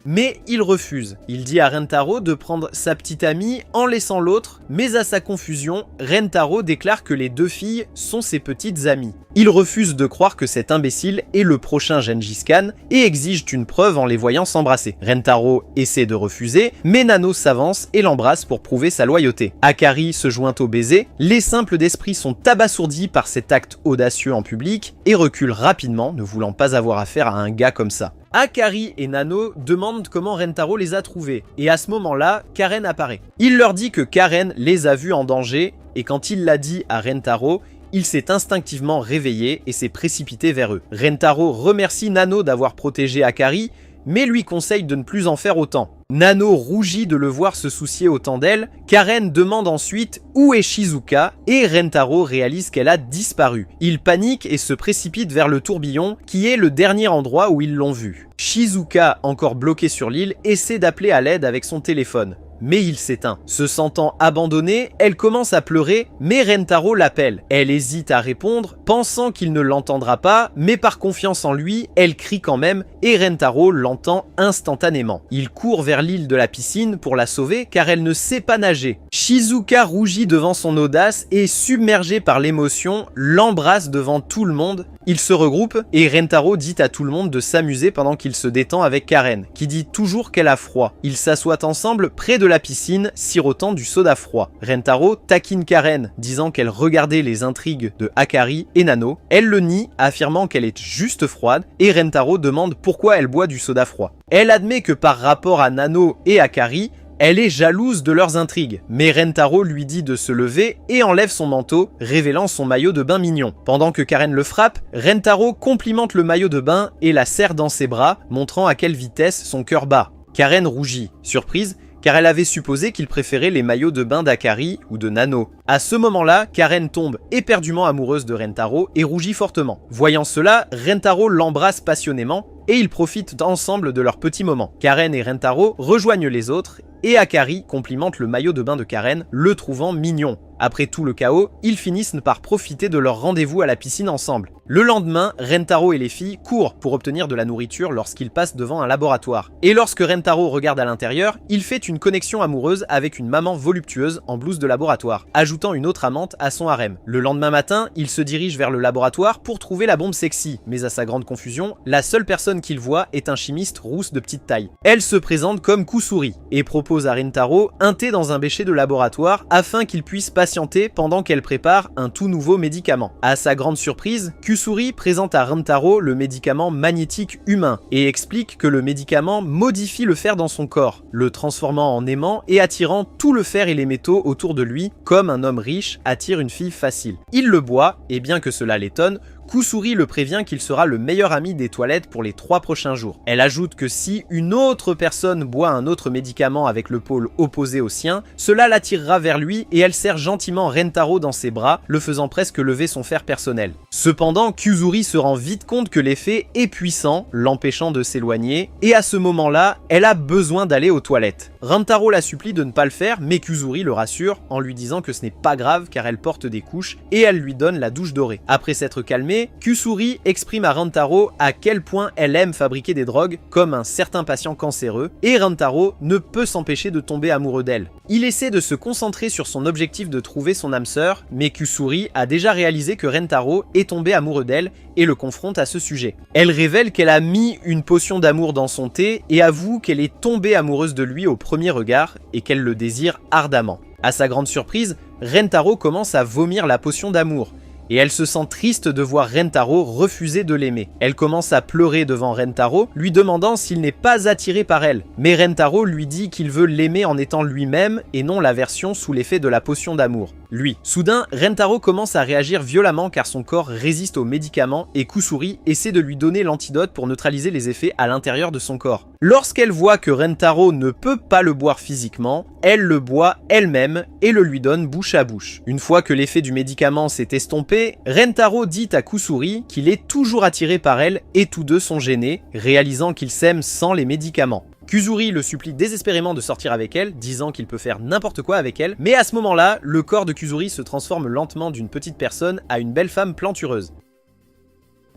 Mais il refuse. Il dit à Rentaro de prendre sa petite amie en laissant l'autre, mais à sa confusion, Rentaro déclare que les 2 filles sont ses petites amies. Il refuse de croire que cet imbécile est le prochain Gengis Khan et exige une preuve en les voyant s'embrasser. Rentaro essaie de refuser, mais Nano s'avance et l'embrasse pour prouver sa loyauté. Akari se joint au baiser, les simples d'esprit sont abasourdis par cet acte audacieux en public et reculent rapidement, ne voulant pas avoir affaire à un gars comme ça. Akari et Nano demandent comment Rentaro les a trouvés, et à ce moment-là, Karen apparaît. Il leur dit que Karen les a vus en danger, et quand il l'a dit à Rentaro, il s'est instinctivement réveillé et s'est précipité vers eux. Rentaro remercie Nano d'avoir protégé Akari, mais lui conseille de ne plus en faire autant. Nano rougit de le voir se soucier autant d'elle, Karen demande ensuite où est Shizuka et Rentaro réalise qu'elle a disparu. Il panique et se précipite vers le tourbillon qui est le dernier endroit où ils l'ont vue. Shizuka, encore bloqué sur l'île, essaie d'appeler à l'aide avec son téléphone. Mais il s'éteint. Se sentant abandonnée, elle commence à pleurer, mais Rentaro l'appelle. Elle hésite à répondre, pensant qu'il ne l'entendra pas, mais par confiance en lui, elle crie quand même, et Rentaro l'entend instantanément. Il court vers l'île de la piscine pour la sauver, car elle ne sait pas nager. Shizuka rougit devant son audace et, submergé par l'émotion, l'embrasse devant tout le monde. Ils se regroupent, et Rentaro dit à tout le monde de s'amuser pendant qu'il se détend avec Karen, qui dit toujours qu'elle a froid. Ils s'assoient ensemble près de la piscine, sirotant du soda froid. Rentaro taquine Karen, disant qu'elle regardait les intrigues de Akari et Nano. Elle le nie, affirmant qu'elle est juste froide, et Rentaro demande pourquoi elle boit du soda froid. Elle admet que par rapport à Nano et Akari, elle est jalouse de leurs intrigues, mais Rentaro lui dit de se lever et enlève son manteau, révélant son maillot de bain mignon. Pendant que Karen le frappe, Rentaro complimente le maillot de bain et la serre dans ses bras, montrant à quelle vitesse son cœur bat. Karen rougit. Surprise, car elle avait supposé qu'il préférait les maillots de bain d'Akari ou de Nano. À ce moment-là, Karen tombe éperdument amoureuse de Rentaro et rougit fortement. Voyant cela, Rentaro l'embrasse passionnément et ils profitent ensemble de leur petit moment. Karen et Rentaro rejoignent les autres et Akari complimente le maillot de bain de Karen, le trouvant mignon. Après tout le chaos, ils finissent par profiter de leur rendez-vous à la piscine ensemble. Le lendemain, Rentaro et les filles courent pour obtenir de la nourriture lorsqu'ils passent devant un laboratoire. Et lorsque Rentaro regarde à l'intérieur, il fait une connexion amoureuse avec une maman voluptueuse en blouse de laboratoire, ajoutant une autre amante à son harem. Le lendemain matin, il se dirige vers le laboratoire pour trouver la bombe sexy, mais à sa grande confusion, la seule personne qu'il voit est un chimiste rousse de petite taille. Elle se présente comme Kusuri et propose à Rentaro un thé dans un bécher de laboratoire afin qu'il puisse patienter pendant qu'elle prépare un tout nouveau médicament. À sa grande surprise, Kusuri présente à Rentaro le médicament magnétique humain et explique que le médicament modifie le fer dans son corps, le transformant en aimant et attirant tout le fer et les métaux autour de lui comme un homme riche attire une fille facile. Il le boit et bien que cela l'étonne, Kusuri le prévient qu'il sera le meilleur ami des toilettes pour les 3 prochains jours. Elle ajoute que si une autre personne boit un autre médicament avec le pôle opposé au sien, cela l'attirera vers lui et elle serre gentiment Rentaro dans ses bras, le faisant presque lever son fer personnel. Cependant, Kusuri se rend vite compte que l'effet est puissant, l'empêchant de s'éloigner, et à ce moment-là, elle a besoin d'aller aux toilettes. Rentaro la supplie de ne pas le faire, mais Kusuri le rassure en lui disant que ce n'est pas grave car elle porte des couches et elle lui donne la douche dorée. Après s'être calmée, Kusuri exprime à Rentaro à quel point elle aime fabriquer des drogues comme un certain patient cancéreux et Rentaro ne peut s'empêcher de tomber amoureux d'elle. Il essaie de se concentrer sur son objectif de trouver son âme sœur, mais Kusuri a déjà réalisé que Rentaro est tombé amoureux d'elle et le confronte à ce sujet. Elle révèle qu'elle a mis une potion d'amour dans son thé et avoue qu'elle est tombée amoureuse de lui au premier regard et qu'elle le désire ardemment. À sa grande surprise, Rentaro commence à vomir la potion d'amour. Et elle se sent triste de voir Rentaro refuser de l'aimer. Elle commence à pleurer devant Rentaro, lui demandant s'il n'est pas attiré par elle. Mais Rentaro lui dit qu'il veut l'aimer en étant lui-même et non la version sous l'effet de la potion d'amour. Lui. Soudain, Rentaro commence à réagir violemment car son corps résiste aux médicaments et Kusuri essaie de lui donner l'antidote pour neutraliser les effets à l'intérieur de son corps. Lorsqu'elle voit que Rentaro ne peut pas le boire physiquement, elle le boit elle-même et le lui donne bouche à bouche. Une fois que l'effet du médicament s'est estompé, Rentaro dit à Kusuri qu'il est toujours attiré par elle et tous deux sont gênés, réalisant qu'ils s'aiment sans les médicaments. Kusuri le supplie désespérément de sortir avec elle, disant qu'il peut faire n'importe quoi avec elle, mais à ce moment-là, le corps de Kusuri se transforme lentement d'une petite personne à une belle femme plantureuse.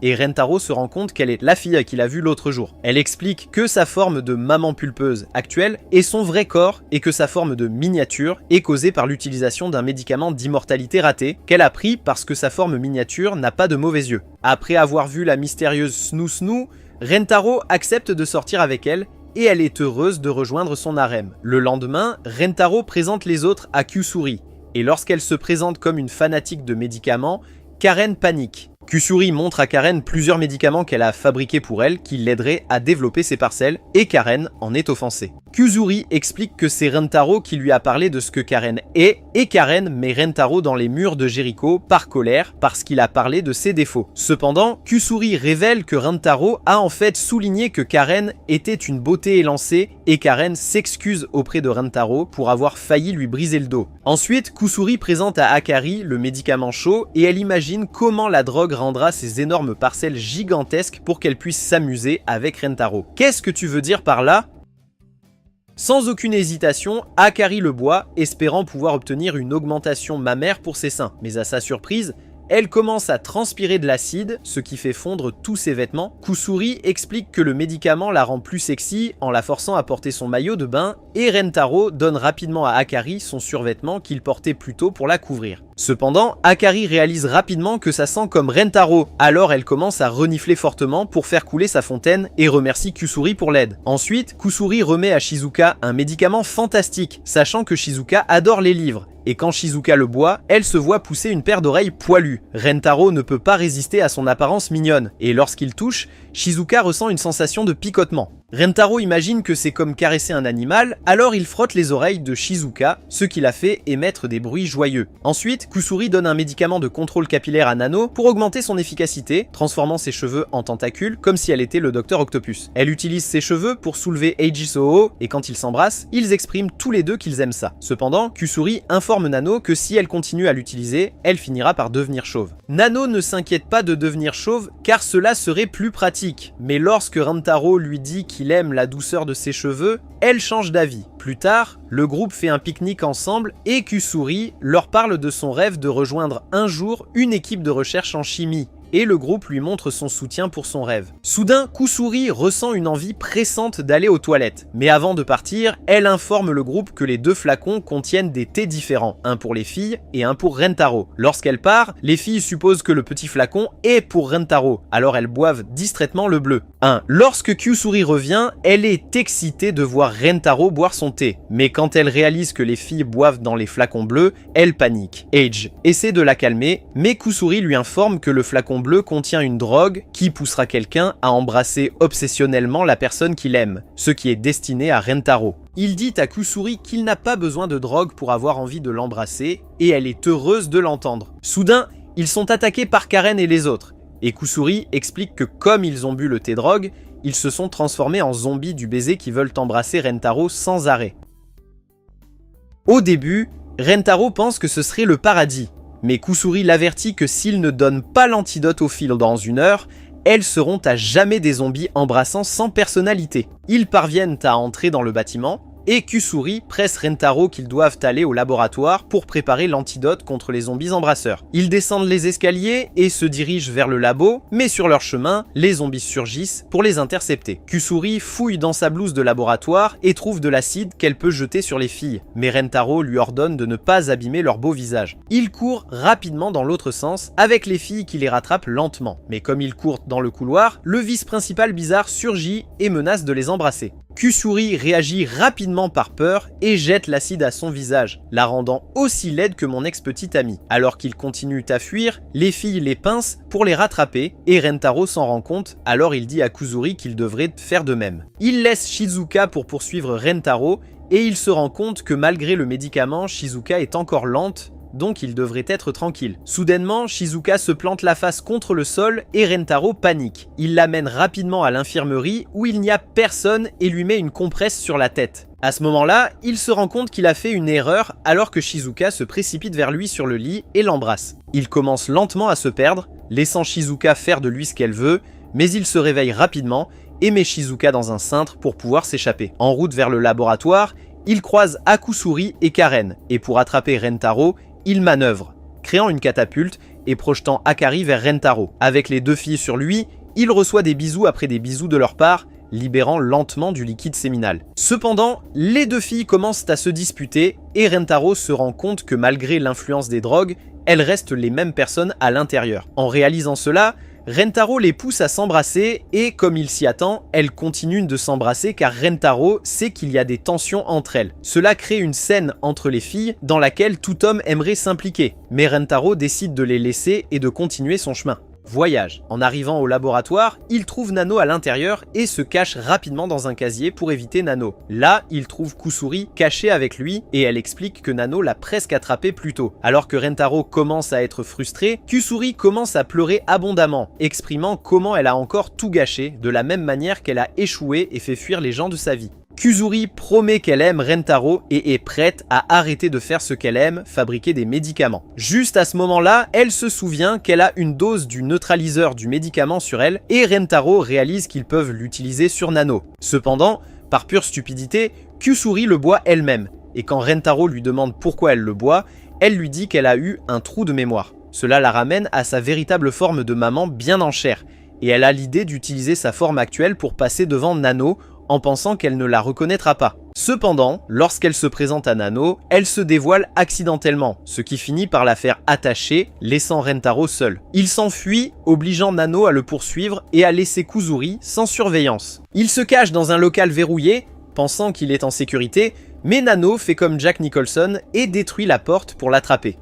Et Rentaro se rend compte qu'elle est la fille qu'il a vue l'autre jour. Elle explique que sa forme de maman pulpeuse actuelle est son vrai corps et que sa forme de miniature est causée par l'utilisation d'un médicament d'immortalité raté qu'elle a pris parce que sa forme miniature n'a pas de mauvais yeux. Après avoir vu la mystérieuse Snoo Snoo, Rentaro accepte de sortir avec elle et elle est heureuse de rejoindre son harem. Le lendemain, Rentaro présente les autres à Kusuri et lorsqu'elle se présente comme une fanatique de médicaments, Karen panique. Kusuri montre à Karen plusieurs médicaments qu'elle a fabriqués pour elle qui l'aideraient à développer ses parcelles et Karen en est offensée. Kusuri explique que c'est Rentaro qui lui a parlé de ce que Karen est et Karen met Rentaro dans les murs de Jericho par colère parce qu'il a parlé de ses défauts. Cependant, Kusuri révèle que Rentaro a en fait souligné que Karen était une beauté élancée et Karen s'excuse auprès de Rentaro pour avoir failli lui briser le dos. Ensuite, Kusuri présente à Akari le médicament chaud et elle imagine comment la drogue rendra ces énormes parcelles gigantesques pour qu'elle puisse s'amuser avec Rentaro. Qu'est-ce que tu veux dire par là ? Sans aucune hésitation, Akari le boit, espérant pouvoir obtenir une augmentation mammaire pour ses seins. Mais à sa surprise, elle commence à transpirer de l'acide, ce qui fait fondre tous ses vêtements. Kusuri explique que le médicament la rend plus sexy en la forçant à porter son maillot de bain et Rentaro donne rapidement à Akari son survêtement qu'il portait plus tôt pour la couvrir. Cependant, Akari réalise rapidement que ça sent comme Rentaro, alors elle commence à renifler fortement pour faire couler sa fontaine et remercie Kusuri pour l'aide. Ensuite, Kusuri remet à Shizuka un médicament fantastique, sachant que Shizuka adore les livres. Et quand Shizuka le boit, elle se voit pousser une paire d'oreilles poilues. Rentaro ne peut pas résister à son apparence mignonne, et lorsqu'il touche, Shizuka ressent une sensation de picotement. Rentaro imagine que c'est comme caresser un animal, alors il frotte les oreilles de Shizuka, ce qui la fait émettre des bruits joyeux. Ensuite, Kusuri donne un médicament de contrôle capillaire à Nano pour augmenter son efficacité, transformant ses cheveux en tentacules comme si elle était le Docteur Octopus. Elle utilise ses cheveux pour soulever Eiji Soho et quand ils s'embrassent, ils expriment tous les deux qu'ils aiment ça. Cependant, Kusuri informe Nano que si elle continue à l'utiliser, elle finira par devenir chauve. Nano ne s'inquiète pas de devenir chauve car cela serait plus pratique, mais lorsque Rentaro lui dit qu'il aime la douceur de ses cheveux, elle change d'avis. Plus tard, le groupe fait un pique-nique ensemble et Kusuri leur parle de son rêve de rejoindre un jour une équipe de recherche en chimie. Et le groupe lui montre son soutien pour son rêve. Soudain, Kusuri ressent une envie pressante d'aller aux toilettes. Mais avant de partir, elle informe le groupe que les 2 flacons contiennent des thés différents, un pour les filles et un pour Rentaro. Lorsqu'elle part, les filles supposent que le petit flacon est pour Rentaro, alors elles boivent distraitement le bleu. Lorsque Kusuri revient, elle est excitée de voir Rentaro boire son thé. Mais quand elle réalise que les filles boivent dans les flacons bleus, elle panique. Eiji essaie de la calmer, mais Kusuri lui informe que le flacon bleu contient une drogue qui poussera quelqu'un à embrasser obsessionnellement la personne qu'il aime, ce qui est destiné à Rentaro. Il dit à Kusuri qu'il n'a pas besoin de drogue pour avoir envie de l'embrasser, et elle est heureuse de l'entendre. Soudain, ils sont attaqués par Karen et les autres, et Kusuri explique que comme ils ont bu le thé drogue, ils se sont transformés en zombies du baiser qui veulent embrasser Rentaro sans arrêt. Au début, Rentaro pense que ce serait le paradis, mais Kusuri l'avertit que s'ils ne donnent pas l'antidote aux filles dans 1 heure, elles seront à jamais des zombies embrassants sans personnalité. Ils parviennent à entrer dans le bâtiment, et Kusuri presse Rentaro qu'ils doivent aller au laboratoire pour préparer l'antidote contre les zombies embrasseurs. Ils descendent les escaliers et se dirigent vers le labo, mais sur leur chemin, les zombies surgissent pour les intercepter. Kusuri fouille dans sa blouse de laboratoire et trouve de l'acide qu'elle peut jeter sur les filles, mais Rentaro lui ordonne de ne pas abîmer leur beau visage. Il court rapidement dans l'autre sens, avec les filles qui les rattrapent lentement. Mais comme ils courent dans le couloir, le vice principal bizarre surgit et menace de les embrasser. Kusuri réagit rapidement par peur et jette l'acide à son visage, la rendant aussi laide que mon ex-petite amie. Alors qu'ils continuent à fuir, les filles les pincent pour les rattraper et Rentaro s'en rend compte, alors il dit à Kusuri qu'il devrait faire de même. Il laisse Shizuka pour poursuivre Rentaro et il se rend compte que malgré le médicament, Shizuka est encore lente, donc il devrait être tranquille. Soudainement, Shizuka se plante la face contre le sol et Rentaro panique. Il l'amène rapidement à l'infirmerie où il n'y a personne et lui met une compresse sur la tête. À ce moment-là, il se rend compte qu'il a fait une erreur alors que Shizuka se précipite vers lui sur le lit et l'embrasse. Il commence lentement à se perdre, laissant Shizuka faire de lui ce qu'elle veut, mais il se réveille rapidement et met Shizuka dans un cintre pour pouvoir s'échapper. En route vers le laboratoire, il croise Kusuri et Karen, et pour attraper Rentaro, il manœuvre, créant une catapulte et projetant Akari vers Rentaro. Avec les 2 filles sur lui, il reçoit des bisous après des bisous de leur part, libérant lentement du liquide séminal. Cependant, les 2 filles commencent à se disputer et Rentaro se rend compte que malgré l'influence des drogues, elles restent les mêmes personnes à l'intérieur. En réalisant cela, Rentaro les pousse à s'embrasser et, comme il s'y attend, elles continuent de s'embrasser car Rentaro sait qu'il y a des tensions entre elles. Cela crée une scène entre les filles dans laquelle tout homme aimerait s'impliquer, mais Rentaro décide de les laisser et de continuer son chemin. Voyage. En arrivant au laboratoire, il trouve Nano à l'intérieur et se cache rapidement dans un casier pour éviter Nano. Là, il trouve Kusuri cachée avec lui et elle explique que Nano l'a presque attrapé plus tôt. Alors que Rentaro commence à être frustré, Kusuri commence à pleurer abondamment, exprimant comment elle a encore tout gâché, de la même manière qu'elle a échoué et fait fuir les gens de sa vie. Kusuri promet qu'elle aime Rentaro et est prête à arrêter de faire ce qu'elle aime, fabriquer des médicaments. Juste à ce moment-là, elle se souvient qu'elle a une dose du neutraliseur du médicament sur elle et Rentaro réalise qu'ils peuvent l'utiliser sur Nano. Cependant, par pure stupidité, Kusuri le boit elle-même et quand Rentaro lui demande pourquoi elle le boit, elle lui dit qu'elle a eu un trou de mémoire. Cela la ramène à sa véritable forme de maman bien en chair et elle a l'idée d'utiliser sa forme actuelle pour passer devant Nano en pensant qu'elle ne la reconnaîtra pas. Cependant, lorsqu'elle se présente à Nano, elle se dévoile accidentellement, ce qui finit par la faire attacher, laissant Rentaro seul. Il s'enfuit, obligeant Nano à le poursuivre et à laisser Kusuri sans surveillance. Il se cache dans un local verrouillé, pensant qu'il est en sécurité, mais Nano fait comme Jack Nicholson et détruit la porte pour l'attraper.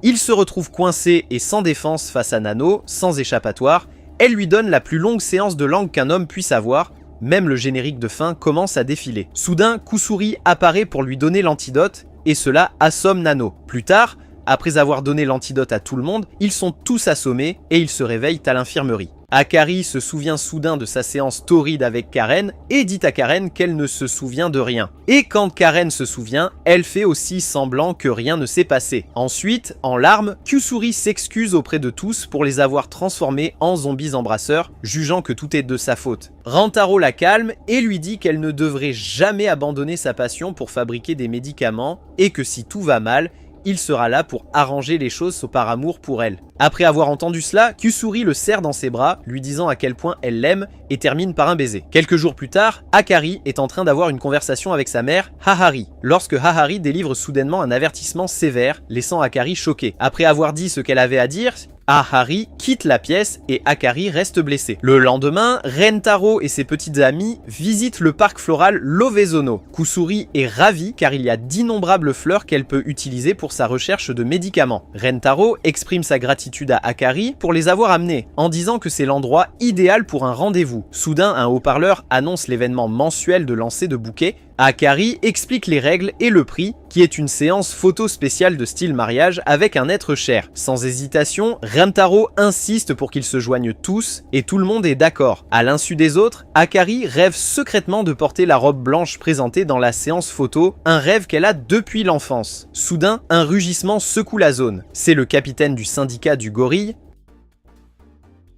Il se retrouve coincé et sans défense face à Nano, sans échappatoire, Elle lui donne la plus longue séance de langue qu'un homme puisse avoir. Même le générique de fin commence à défiler. Soudain, Kusuri apparaît pour lui donner l'antidote, et cela assomme Nano. Plus tard, après avoir donné l'antidote à tout le monde, ils sont tous assommés et ils se réveillent à l'infirmerie. Akari se souvient soudain de sa séance torride avec Karen et dit à Karen qu'elle ne se souvient de rien. Et quand Karen se souvient, elle fait aussi semblant que rien ne s'est passé. Ensuite, en larmes, Kusuri s'excuse auprès de tous pour les avoir transformés en zombies embrasseurs, jugeant que tout est de sa faute. Rentaro la calme et lui dit qu'elle ne devrait jamais abandonner sa passion pour fabriquer des médicaments et que si tout va mal, il sera là pour arranger les choses par amour pour elle. Après avoir entendu cela, Kusuri le serre dans ses bras, lui disant à quel point elle l'aime et termine par un baiser. Quelques jours plus tard, Akari est en train d'avoir une conversation avec sa mère, Hahari, lorsque Hahari délivre soudainement un avertissement sévère, laissant Akari choquée. Après avoir dit ce qu'elle avait à dire, Hahari quitte la pièce et Akari reste blessée. Le lendemain, Rentaro et ses petites amies visitent le parc floral Lovezono. Kusuri est ravie car il y a d'innombrables fleurs qu'elle peut utiliser pour sa recherche de médicaments. Rentaro exprime sa gratitude à Akari pour les avoir amenés, en disant que c'est l'endroit idéal pour un rendez-vous. Soudain, un haut-parleur annonce l'événement mensuel de lancer de bouquets. Akari explique les règles et le prix, qui est une séance photo spéciale de style mariage avec un être cher. Sans hésitation, Rentaro insiste pour qu'ils se joignent tous, et tout le monde est d'accord. À l'insu des autres, Akari rêve secrètement de porter la robe blanche présentée dans la séance photo, un rêve qu'elle a depuis l'enfance. Soudain, un rugissement secoue la zone. C'est le capitaine du syndicat du gorille.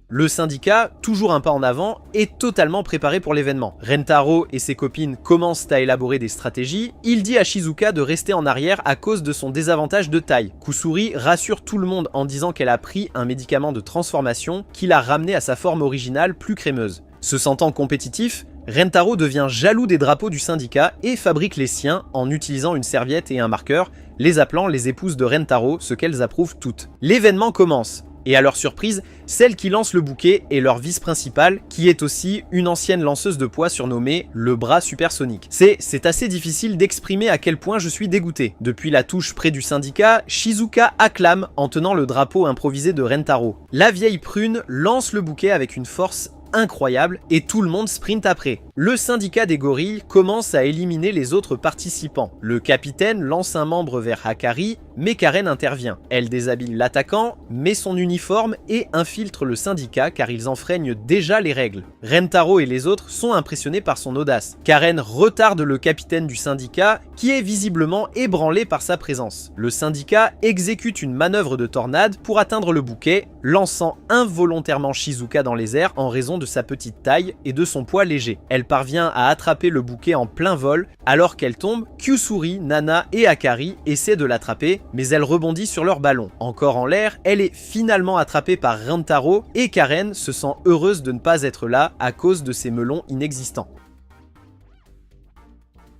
Le syndicat, toujours un pas en avant, est totalement préparé pour l'événement. Rentaro et ses copines commencent à élaborer des stratégies. Il dit à Shizuka de rester en arrière à cause de son désavantage de taille. Kusuri rassure tout le monde en disant qu'elle a pris un médicament de transformation qui l'a ramené à sa forme originale plus crémeuse. Se sentant compétitif, Rentaro devient jaloux des drapeaux du syndicat et fabrique les siens en utilisant une serviette et un marqueur, les appelant les épouses de Rentaro, ce qu'elles approuvent toutes. L'événement commence. Et à leur surprise, celle qui lance le bouquet est leur vice principale, qui est aussi une ancienne lanceuse de poids surnommée le bras supersonique. C'est assez difficile d'exprimer à quel point je suis dégoûté. Depuis la touche près du syndicat, Shizuka acclame en tenant le drapeau improvisé de Rentaro. La vieille prune lance le bouquet avec une force incroyable et tout le monde sprint après. Le syndicat des gorilles commence à éliminer les autres participants. Le capitaine lance un membre vers Akari, mais Karen intervient. Elle déshabille l'attaquant, met son uniforme et infiltre le syndicat car ils enfreignent déjà les règles. Rentaro et les autres sont impressionnés par son audace. Karen retarde le capitaine du syndicat qui est visiblement ébranlé par sa présence. Le syndicat exécute une manœuvre de tornade pour atteindre le bouquet, lançant involontairement Shizuka dans les airs en raison de sa petite taille et de son poids léger. Elle parvient à attraper le bouquet en plein vol. Alors qu'elle tombe, Kusuri, Nana et Akari essaient de l'attraper, mais elle rebondit sur leur ballon. Encore en l'air, elle est finalement attrapée par Rentaro et Karen se sent heureuse de ne pas être là à cause de ses melons inexistants.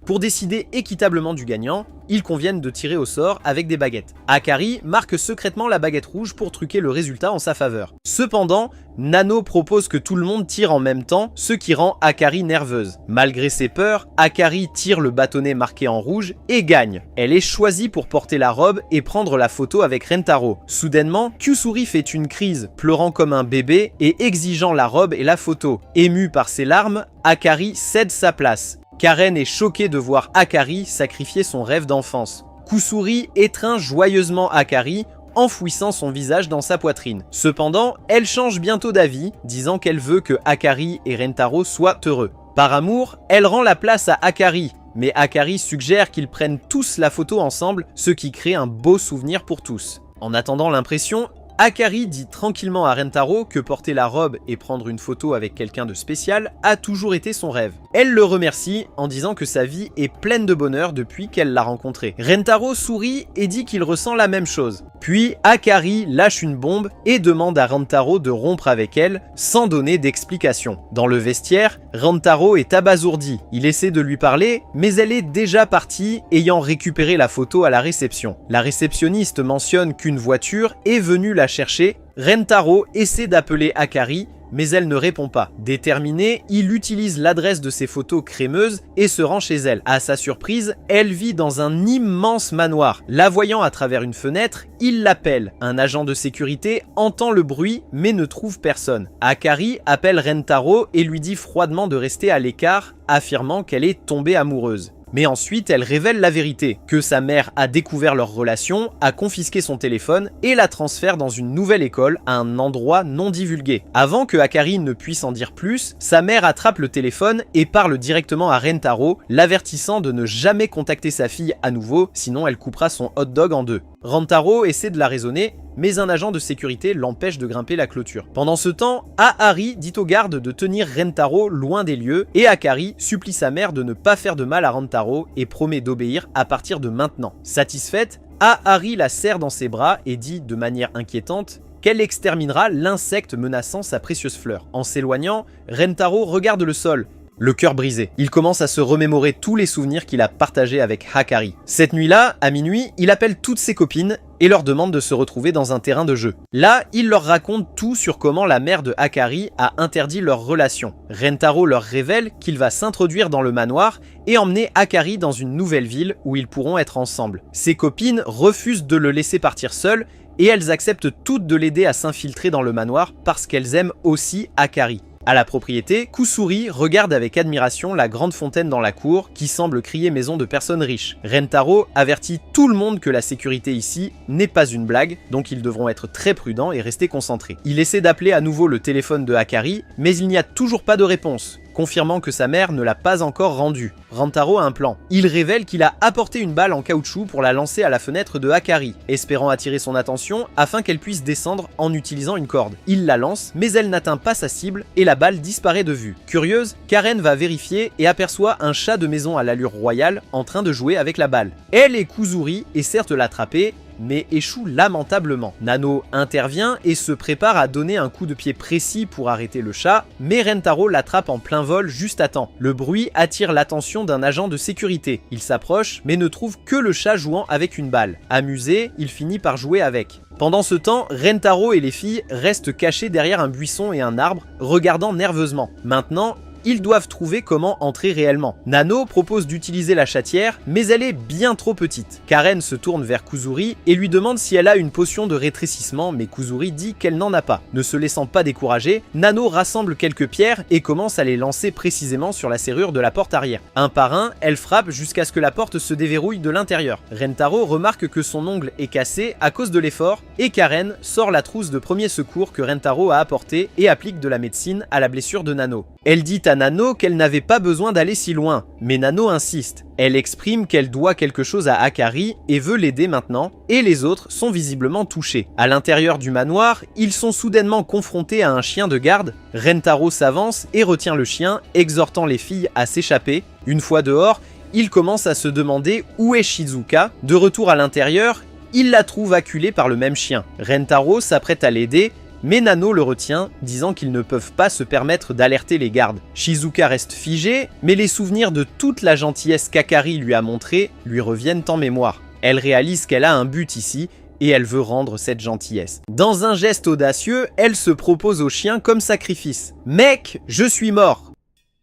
Pour décider équitablement du gagnant, ils conviennent de tirer au sort avec des baguettes. Akari marque secrètement la baguette rouge pour truquer le résultat en sa faveur. Cependant, Nano propose que tout le monde tire en même temps, ce qui rend Akari nerveuse. Malgré ses peurs, Akari tire le bâtonnet marqué en rouge et gagne. Elle est choisie pour porter la robe et prendre la photo avec Rentaro. Soudainement, Kusuri fait une crise, pleurant comme un bébé et exigeant la robe et la photo. Émue par ses larmes, Akari cède sa place. Karen est choquée de voir Akari sacrifier son rêve d'enfance. Kusuri étreint joyeusement Akari, enfouissant son visage dans sa poitrine. Cependant, elle change bientôt d'avis, disant qu'elle veut que Akari et Rentaro soient heureux. Par amour, elle rend la place à Akari, mais Akari suggère qu'ils prennent tous la photo ensemble, ce qui crée un beau souvenir pour tous. En attendant l'impression, Akari dit tranquillement à Rentaro que porter la robe et prendre une photo avec quelqu'un de spécial a toujours été son rêve. Elle le remercie en disant que sa vie est pleine de bonheur depuis qu'elle l'a rencontré. Rentaro sourit et dit qu'il ressent la même chose. Puis Akari lâche une bombe et demande à Rentaro de rompre avec elle sans donner d'explication. Dans le vestiaire, Rentaro est abasourdi. Il essaie de lui parler, mais elle est déjà partie, ayant récupéré la photo à la réception. La réceptionniste mentionne qu'une voiture est venue la chercher. Rentaro essaie d'appeler Akari, mais elle ne répond pas. Déterminé, il utilise l'adresse de ses photos crémeuses et se rend chez elle. À sa surprise, elle vit dans un immense manoir. La voyant à travers une fenêtre, il l'appelle. Un agent de sécurité entend le bruit mais ne trouve personne. Akari appelle Rentaro et lui dit froidement de rester à l'écart, affirmant qu'elle est tombée amoureuse. Mais ensuite, elle révèle la vérité, que sa mère a découvert leur relation, a confisqué son téléphone et la transfère dans une nouvelle école à un endroit non divulgué. Avant que Akari ne puisse en dire plus, sa mère attrape le téléphone et parle directement à Rentaro, l'avertissant de ne jamais contacter sa fille à nouveau, sinon elle coupera son hot dog en deux. Rentaro essaie de la raisonner, mais un agent de sécurité l'empêche de grimper la clôture. Pendant ce temps, Ahari dit aux gardes de tenir Rentaro loin des lieux et Akari supplie sa mère de ne pas faire de mal à Rentaro et promet d'obéir à partir de maintenant. Satisfaite, Ahari la serre dans ses bras et dit de manière inquiétante qu'elle exterminera l'insecte menaçant sa précieuse fleur. En s'éloignant, Rentaro regarde le sol, le cœur brisé. Il commence à se remémorer tous les souvenirs qu'il a partagés avec Akari. Cette nuit-là, à minuit, il appelle toutes ses copines et leur demande de se retrouver dans un terrain de jeu. Là, il leur raconte tout sur comment la mère de Akari a interdit leur relation. Rentaro leur révèle qu'il va s'introduire dans le manoir et emmener Akari dans une nouvelle ville où ils pourront être ensemble. Ses copines refusent de le laisser partir seul et elles acceptent toutes de l'aider à s'infiltrer dans le manoir parce qu'elles aiment aussi Akari. À la propriété, Kusuri regarde avec admiration la grande fontaine dans la cour qui semble crier maison de personnes riches. Rentaro avertit tout le monde que la sécurité ici n'est pas une blague, donc ils devront être très prudents et rester concentrés. Il essaie d'appeler à nouveau le téléphone de Akari, mais il n'y a toujours pas de réponse, confirmant que sa mère ne l'a pas encore rendu. Rentaro a un plan. Il révèle qu'il a apporté une balle en caoutchouc pour la lancer à la fenêtre de Akari, espérant attirer son attention afin qu'elle puisse descendre en utilisant une corde. Il la lance, mais elle n'atteint pas sa cible et la balle disparaît de vue. Curieuse, Karen va vérifier et aperçoit un chat de maison à l'allure royale en train de jouer avec la balle. Elle et Kusuri essaient de l'attraper, mais échoue lamentablement. Nano intervient et se prépare à donner un coup de pied précis pour arrêter le chat, mais Rentaro l'attrape en plein vol juste à temps. Le bruit attire l'attention d'un agent de sécurité. Il s'approche, mais ne trouve que le chat jouant avec une balle. Amusé, il finit par jouer avec. Pendant ce temps, Rentaro et les filles restent cachés derrière un buisson et un arbre, regardant nerveusement. Maintenant, ils doivent trouver comment entrer réellement. Nano propose d'utiliser la chatière, mais elle est bien trop petite. Karen se tourne vers Kusuri et lui demande si elle a une potion de rétrécissement, mais Kusuri dit qu'elle n'en a pas. Ne se laissant pas décourager, Nano rassemble quelques pierres et commence à les lancer précisément sur la serrure de la porte arrière. Un par un, elle frappe jusqu'à ce que la porte se déverrouille de l'intérieur. Rentaro remarque que son ongle est cassé à cause de l'effort et Karen sort la trousse de premier secours que Rentaro a apportée et applique de la médecine à la blessure de Nano. Elle dit à Nano qu'elle n'avait pas besoin d'aller si loin, mais Nano insiste. Elle exprime qu'elle doit quelque chose à Akari et veut l'aider maintenant, et les autres sont visiblement touchés. À l'intérieur du manoir, ils sont soudainement confrontés à un chien de garde. Rentaro s'avance et retient le chien, exhortant les filles à s'échapper. Une fois dehors, il commence à se demander où est Shizuka. De retour à l'intérieur, il la trouve acculée par le même chien. Rentaro s'apprête à l'aider, mais Nano le retient, disant qu'ils ne peuvent pas se permettre d'alerter les gardes. Shizuka reste figée, mais les souvenirs de toute la gentillesse qu'Akari lui a montrée lui reviennent en mémoire. Elle réalise qu'elle a un but ici, et elle veut rendre cette gentillesse. Dans un geste audacieux, elle se propose au chien comme sacrifice. « Mec, je suis mort !»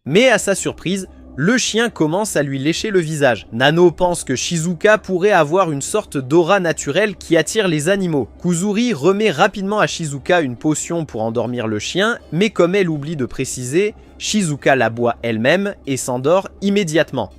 Mais à sa surprise, le chien commence à lui lécher le visage. Nano pense que Shizuka pourrait avoir une sorte d'aura naturelle qui attire les animaux. Kusuri remet rapidement à Shizuka une potion pour endormir le chien, mais comme elle oublie de préciser, Shizuka la boit elle-même et s'endort immédiatement.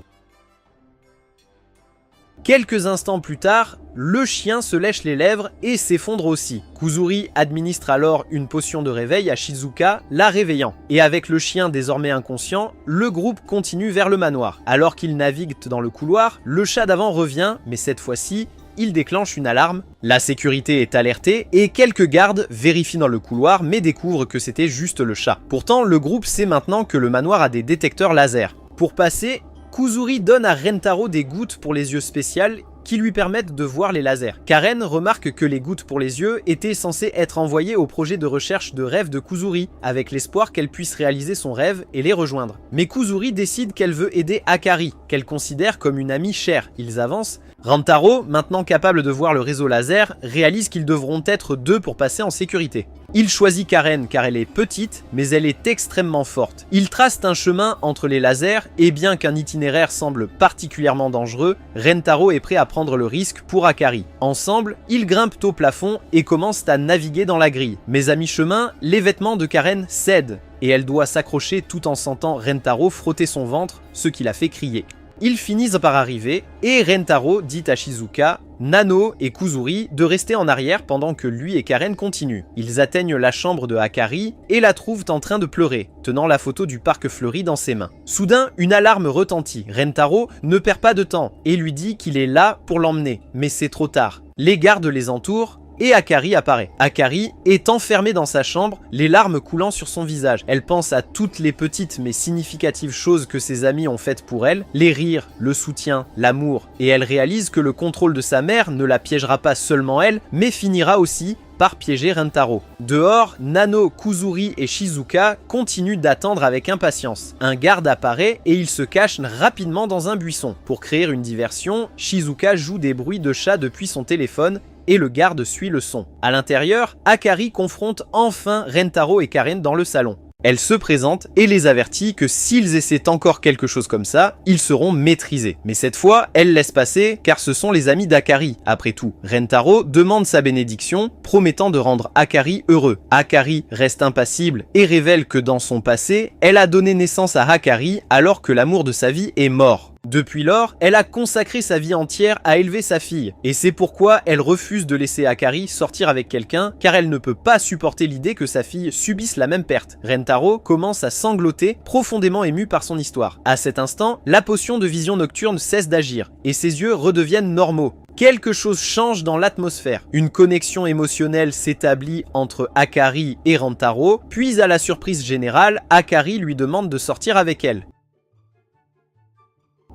Quelques instants plus tard, le chien se lèche les lèvres et s'effondre aussi. Kusuri administre alors une potion de réveil à Shizuka, la réveillant. Et avec le chien désormais inconscient, le groupe continue vers le manoir. Alors qu'ils naviguent dans le couloir, le chat d'avant revient, mais cette fois-ci, il déclenche une alarme. La sécurité est alertée et quelques gardes vérifient dans le couloir mais découvrent que c'était juste le chat. Pourtant, le groupe sait maintenant que le manoir a des détecteurs laser. Pour passer, Kusuri donne à Rentaro des gouttes pour les yeux spéciales qui lui permettent de voir les lasers. Karen remarque que les gouttes pour les yeux étaient censées être envoyées au projet de recherche de rêve de Kusuri, avec l'espoir qu'elle puisse réaliser son rêve et les rejoindre. Mais Kusuri décide qu'elle veut aider Akari, qu'elle considère comme une amie chère. Ils avancent, Rentaro, maintenant capable de voir le réseau laser, réalise qu'ils devront être 2 pour passer en sécurité. Il choisit Karen car elle est petite, mais elle est extrêmement forte. Ils tracent un chemin entre les lasers, et bien qu'un itinéraire semble particulièrement dangereux, Rentaro est prêt à prendre le risque pour Akari. Ensemble, ils grimpent au plafond et commencent à naviguer dans la grille. Mais à mi-chemin, les vêtements de Karen cèdent, et elle doit s'accrocher tout en sentant Rentaro frotter son ventre, ce qui la fait crier. Ils finissent par arriver, et Rentaro dit à Shizuka, Nano et Kuzuri de rester en arrière pendant que lui et Karen continuent. Ils atteignent la chambre de Akari et la trouvent en train de pleurer, tenant la photo du parc fleuri dans ses mains. Soudain, une alarme retentit. Rentaro ne perd pas de temps et lui dit qu'il est là pour l'emmener, mais c'est trop tard. Les gardes les entourent, et Akari apparaît. Akari est enfermée dans sa chambre, les larmes coulant sur son visage. Elle pense à toutes les petites mais significatives choses que ses amis ont faites pour elle, les rires, le soutien, l'amour, et elle réalise que le contrôle de sa mère ne la piégera pas seulement elle, mais finira aussi par piéger Rentaro. Dehors, Nano, Kuzuri et Shizuka continuent d'attendre avec impatience. Un garde apparaît et il se cache rapidement dans un buisson. Pour créer une diversion, Shizuka joue des bruits de chat depuis son téléphone et le garde suit le son. À l'intérieur, Akari confronte enfin Rentaro et Karen dans le salon. Elle se présente et les avertit que s'ils essaient encore quelque chose comme ça, ils seront maîtrisés. Mais cette fois, elle laisse passer car ce sont les amis d'Akari. Après tout, Rentaro demande sa bénédiction, promettant de rendre Akari heureux. Akari reste impassible et révèle que dans son passé, elle a donné naissance à Akari alors que l'amour de sa vie est mort. Depuis lors, elle a consacré sa vie entière à élever sa fille, et c'est pourquoi elle refuse de laisser Akari sortir avec quelqu'un, car elle ne peut pas supporter l'idée que sa fille subisse la même perte. Rentaro commence à sangloter, profondément ému par son histoire. À cet instant, la potion de vision nocturne cesse d'agir, et ses yeux redeviennent normaux. Quelque chose change dans l'atmosphère. Une connexion émotionnelle s'établit entre Akari et Rentaro, puis à la surprise générale, Akari lui demande de sortir avec elle.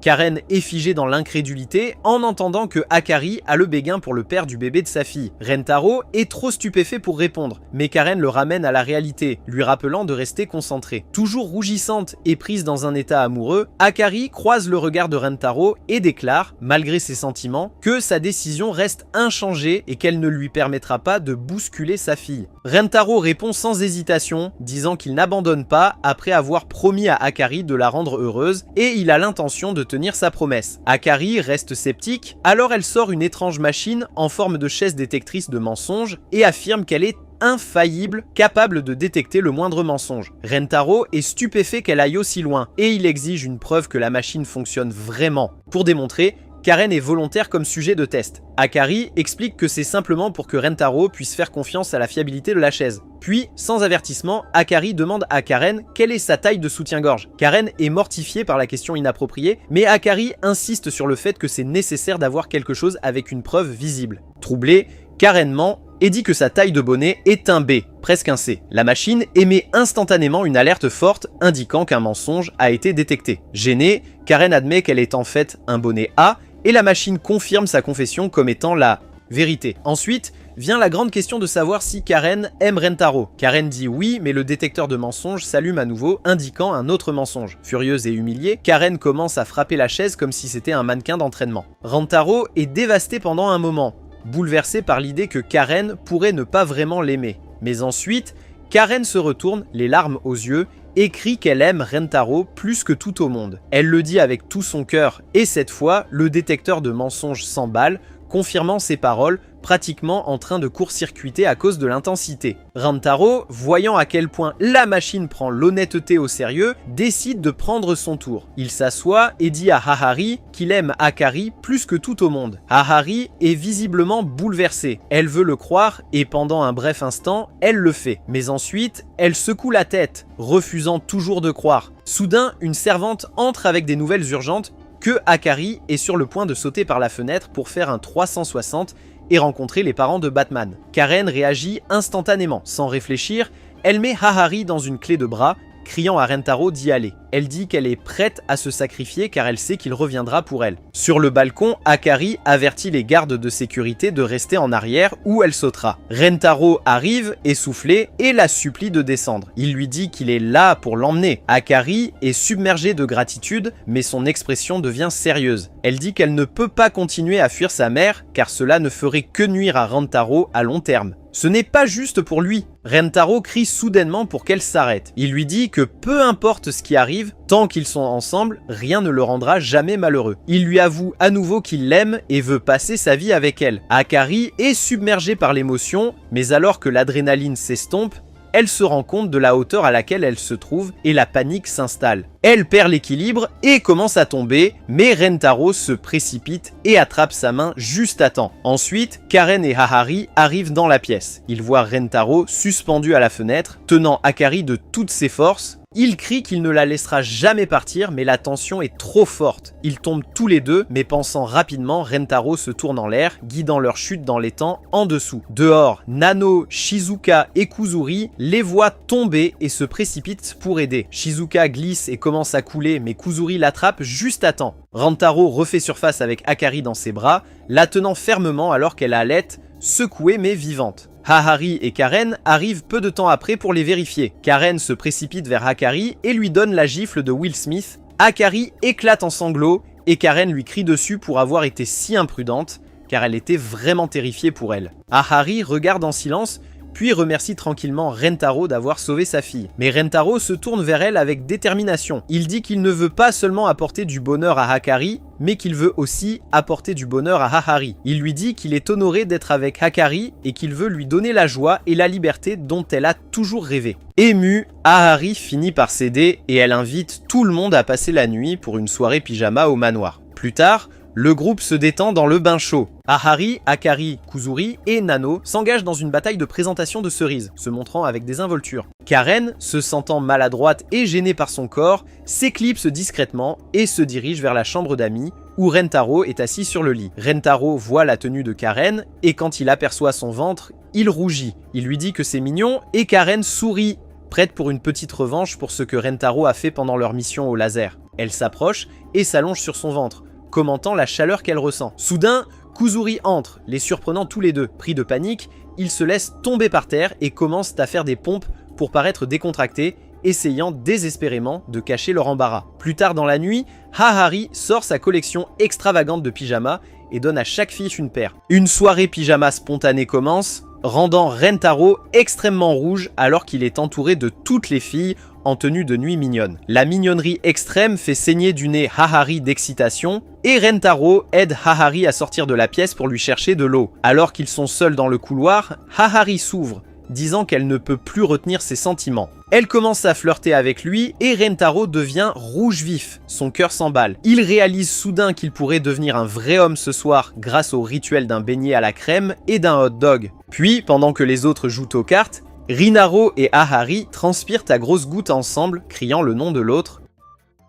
Karen est figée dans l'incrédulité en entendant que Akari a le béguin pour le père du bébé de sa fille. Rentaro est trop stupéfait pour répondre, mais Karen le ramène à la réalité, lui rappelant de rester concentrée. Toujours rougissante et prise dans un état amoureux, Akari croise le regard de Rentaro et déclare, malgré ses sentiments, que sa décision reste inchangée et qu'elle ne lui permettra pas de bousculer sa fille. Rentaro répond sans hésitation, disant qu'il n'abandonne pas après avoir promis à Akari de la rendre heureuse et il a l'intention de tenir sa promesse. Akari reste sceptique, alors elle sort une étrange machine en forme de chaise détectrice de mensonges et affirme qu'elle est infaillible, capable de détecter le moindre mensonge. Rentaro est stupéfait qu'elle aille aussi loin et il exige une preuve que la machine fonctionne vraiment. Pour démontrer, Karen est volontaire comme sujet de test. Akari explique que c'est simplement pour que Rentaro puisse faire confiance à la fiabilité de la chaise. Puis, sans avertissement, Akari demande à Karen quelle est sa taille de soutien-gorge. Karen est mortifiée par la question inappropriée, mais Akari insiste sur le fait que c'est nécessaire d'avoir quelque chose avec une preuve visible. Troublé, Karen ment et dit que sa taille de bonnet est un B, presque un C. La machine émet instantanément une alerte forte indiquant qu'un mensonge a été détecté. Gênée, Karen admet qu'elle est en fait un bonnet A et la machine confirme sa confession comme étant la vérité. Ensuite, vient la grande question de savoir si Karen aime Rentaro. Karen dit oui, mais le détecteur de mensonges s'allume à nouveau, indiquant un autre mensonge. Furieuse et humiliée, Karen commence à frapper la chaise comme si c'était un mannequin d'entraînement. Rentaro est dévasté pendant un moment, bouleversé par l'idée que Karen pourrait ne pas vraiment l'aimer. Mais ensuite, Karen se retourne, les larmes aux yeux, et crie qu'elle aime Rentaro plus que tout au monde. Elle le dit avec tout son cœur, et cette fois, le détecteur de mensonges s'emballe, confirmant ses paroles, pratiquement en train de court-circuiter à cause de l'intensité. Rentaro, voyant à quel point la machine prend l'honnêteté au sérieux, décide de prendre son tour. Il s'assoit et dit à Hahari qu'il aime Akari plus que tout au monde. Hahari est visiblement bouleversée. Elle veut le croire et pendant un bref instant, elle le fait. Mais ensuite, elle secoue la tête, refusant toujours de croire. Soudain, une servante entre avec des nouvelles urgentes que Akari est sur le point de sauter par la fenêtre pour faire un 360 et rencontrer les parents de Batman. Karen réagit instantanément. Sans réfléchir, elle met Hahari dans une clé de bras, criant à Rentaro d'y aller. Elle dit qu'elle est prête à se sacrifier car elle sait qu'il reviendra pour elle. Sur le balcon, Akari avertit les gardes de sécurité de rester en arrière ou elle sautera. Rentaro arrive, essoufflé, et la supplie de descendre. Il lui dit qu'il est là pour l'emmener. Akari est submergée de gratitude, mais son expression devient sérieuse. Elle dit qu'elle ne peut pas continuer à fuir sa mère car cela ne ferait que nuire à Rentaro à long terme. Ce n'est pas juste pour lui. Rentaro crie soudainement pour qu'elle s'arrête. Il lui dit que peu importe ce qui arrive, tant qu'ils sont ensemble, rien ne le rendra jamais malheureux. Il lui avoue à nouveau qu'il l'aime et veut passer sa vie avec elle. Akari est submergée par l'émotion, mais alors que l'adrénaline s'estompe, elle se rend compte de la hauteur à laquelle elle se trouve et la panique s'installe. Elle perd l'équilibre et commence à tomber, mais Rentaro se précipite et attrape sa main juste à temps. Ensuite, Karen et Hahari arrivent dans la pièce. Ils voient Rentaro suspendu à la fenêtre, tenant Akari de toutes ses forces. Il crie qu'il ne la laissera jamais partir, mais la tension est trop forte. Ils tombent tous les deux, mais pensant rapidement, Rentaro se tourne en l'air, guidant leur chute dans l'étang en dessous. Dehors, Nano, Shizuka et Kuzuri les voient tomber et se précipitent pour aider. Shizuka glisse et commence à couler, mais Kuzuri l'attrape juste à temps. Rentaro refait surface avec Akari dans ses bras, la tenant fermement alors qu'elle allait, secouée mais vivante. Hahari et Karen arrivent peu de temps après pour les vérifier. Karen se précipite vers Akari et lui donne la gifle de Will Smith. Akari éclate en sanglots et Karen lui crie dessus pour avoir été si imprudente, car elle était vraiment terrifiée pour elle. Hahari regarde en silence, puis remercie tranquillement Rentaro d'avoir sauvé sa fille. Mais Rentaro se tourne vers elle avec détermination. Il dit qu'il ne veut pas seulement apporter du bonheur à Akari, mais qu'il veut aussi apporter du bonheur à Hahari. Il lui dit qu'il est honoré d'être avec Akari et qu'il veut lui donner la joie et la liberté dont elle a toujours rêvé. Émue, Hahari finit par céder et elle invite tout le monde à passer la nuit pour une soirée pyjama au manoir. Plus tard, le groupe se détend dans le bain chaud. Hahari, Akari, Kuzuri et Nano s'engagent dans une bataille de présentation de cerises, se montrant avec des involtures. Karen, se sentant maladroite et gênée par son corps, s'éclipse discrètement et se dirige vers la chambre d'amis où Rentaro est assis sur le lit. Rentaro voit la tenue de Karen et quand il aperçoit son ventre, il rougit. Il lui dit que c'est mignon et Karen sourit, prête pour une petite revanche pour ce que Rentaro a fait pendant leur mission au laser. Elle s'approche et s'allonge sur son ventre, commentant la chaleur qu'elle ressent. Soudain, Kuzuri entre, les surprenant tous les deux. Pris de panique, ils se laissent tomber par terre et commencent à faire des pompes pour paraître décontractés, essayant désespérément de cacher leur embarras. Plus tard dans la nuit, Hahari sort sa collection extravagante de pyjamas et donne à chaque fille une paire. Une soirée pyjama spontanée commence, rendant Rentaro extrêmement rouge alors qu'il est entouré de toutes les filles en tenue de nuit mignonne. La mignonnerie extrême fait saigner du nez Hahari d'excitation et Rentaro aide Hahari à sortir de la pièce pour lui chercher de l'eau. Alors qu'ils sont seuls dans le couloir, Hahari s'ouvre, disant qu'elle ne peut plus retenir ses sentiments. Elle commence à flirter avec lui et Rentaro devient rouge vif, son cœur s'emballe. Il réalise soudain qu'il pourrait devenir un vrai homme ce soir grâce au rituel d'un beignet à la crème et d'un hot dog. Puis, pendant que les autres jouent aux cartes, Rinaro et Hahari transpirent à grosses gouttes ensemble, criant le nom de l'autre.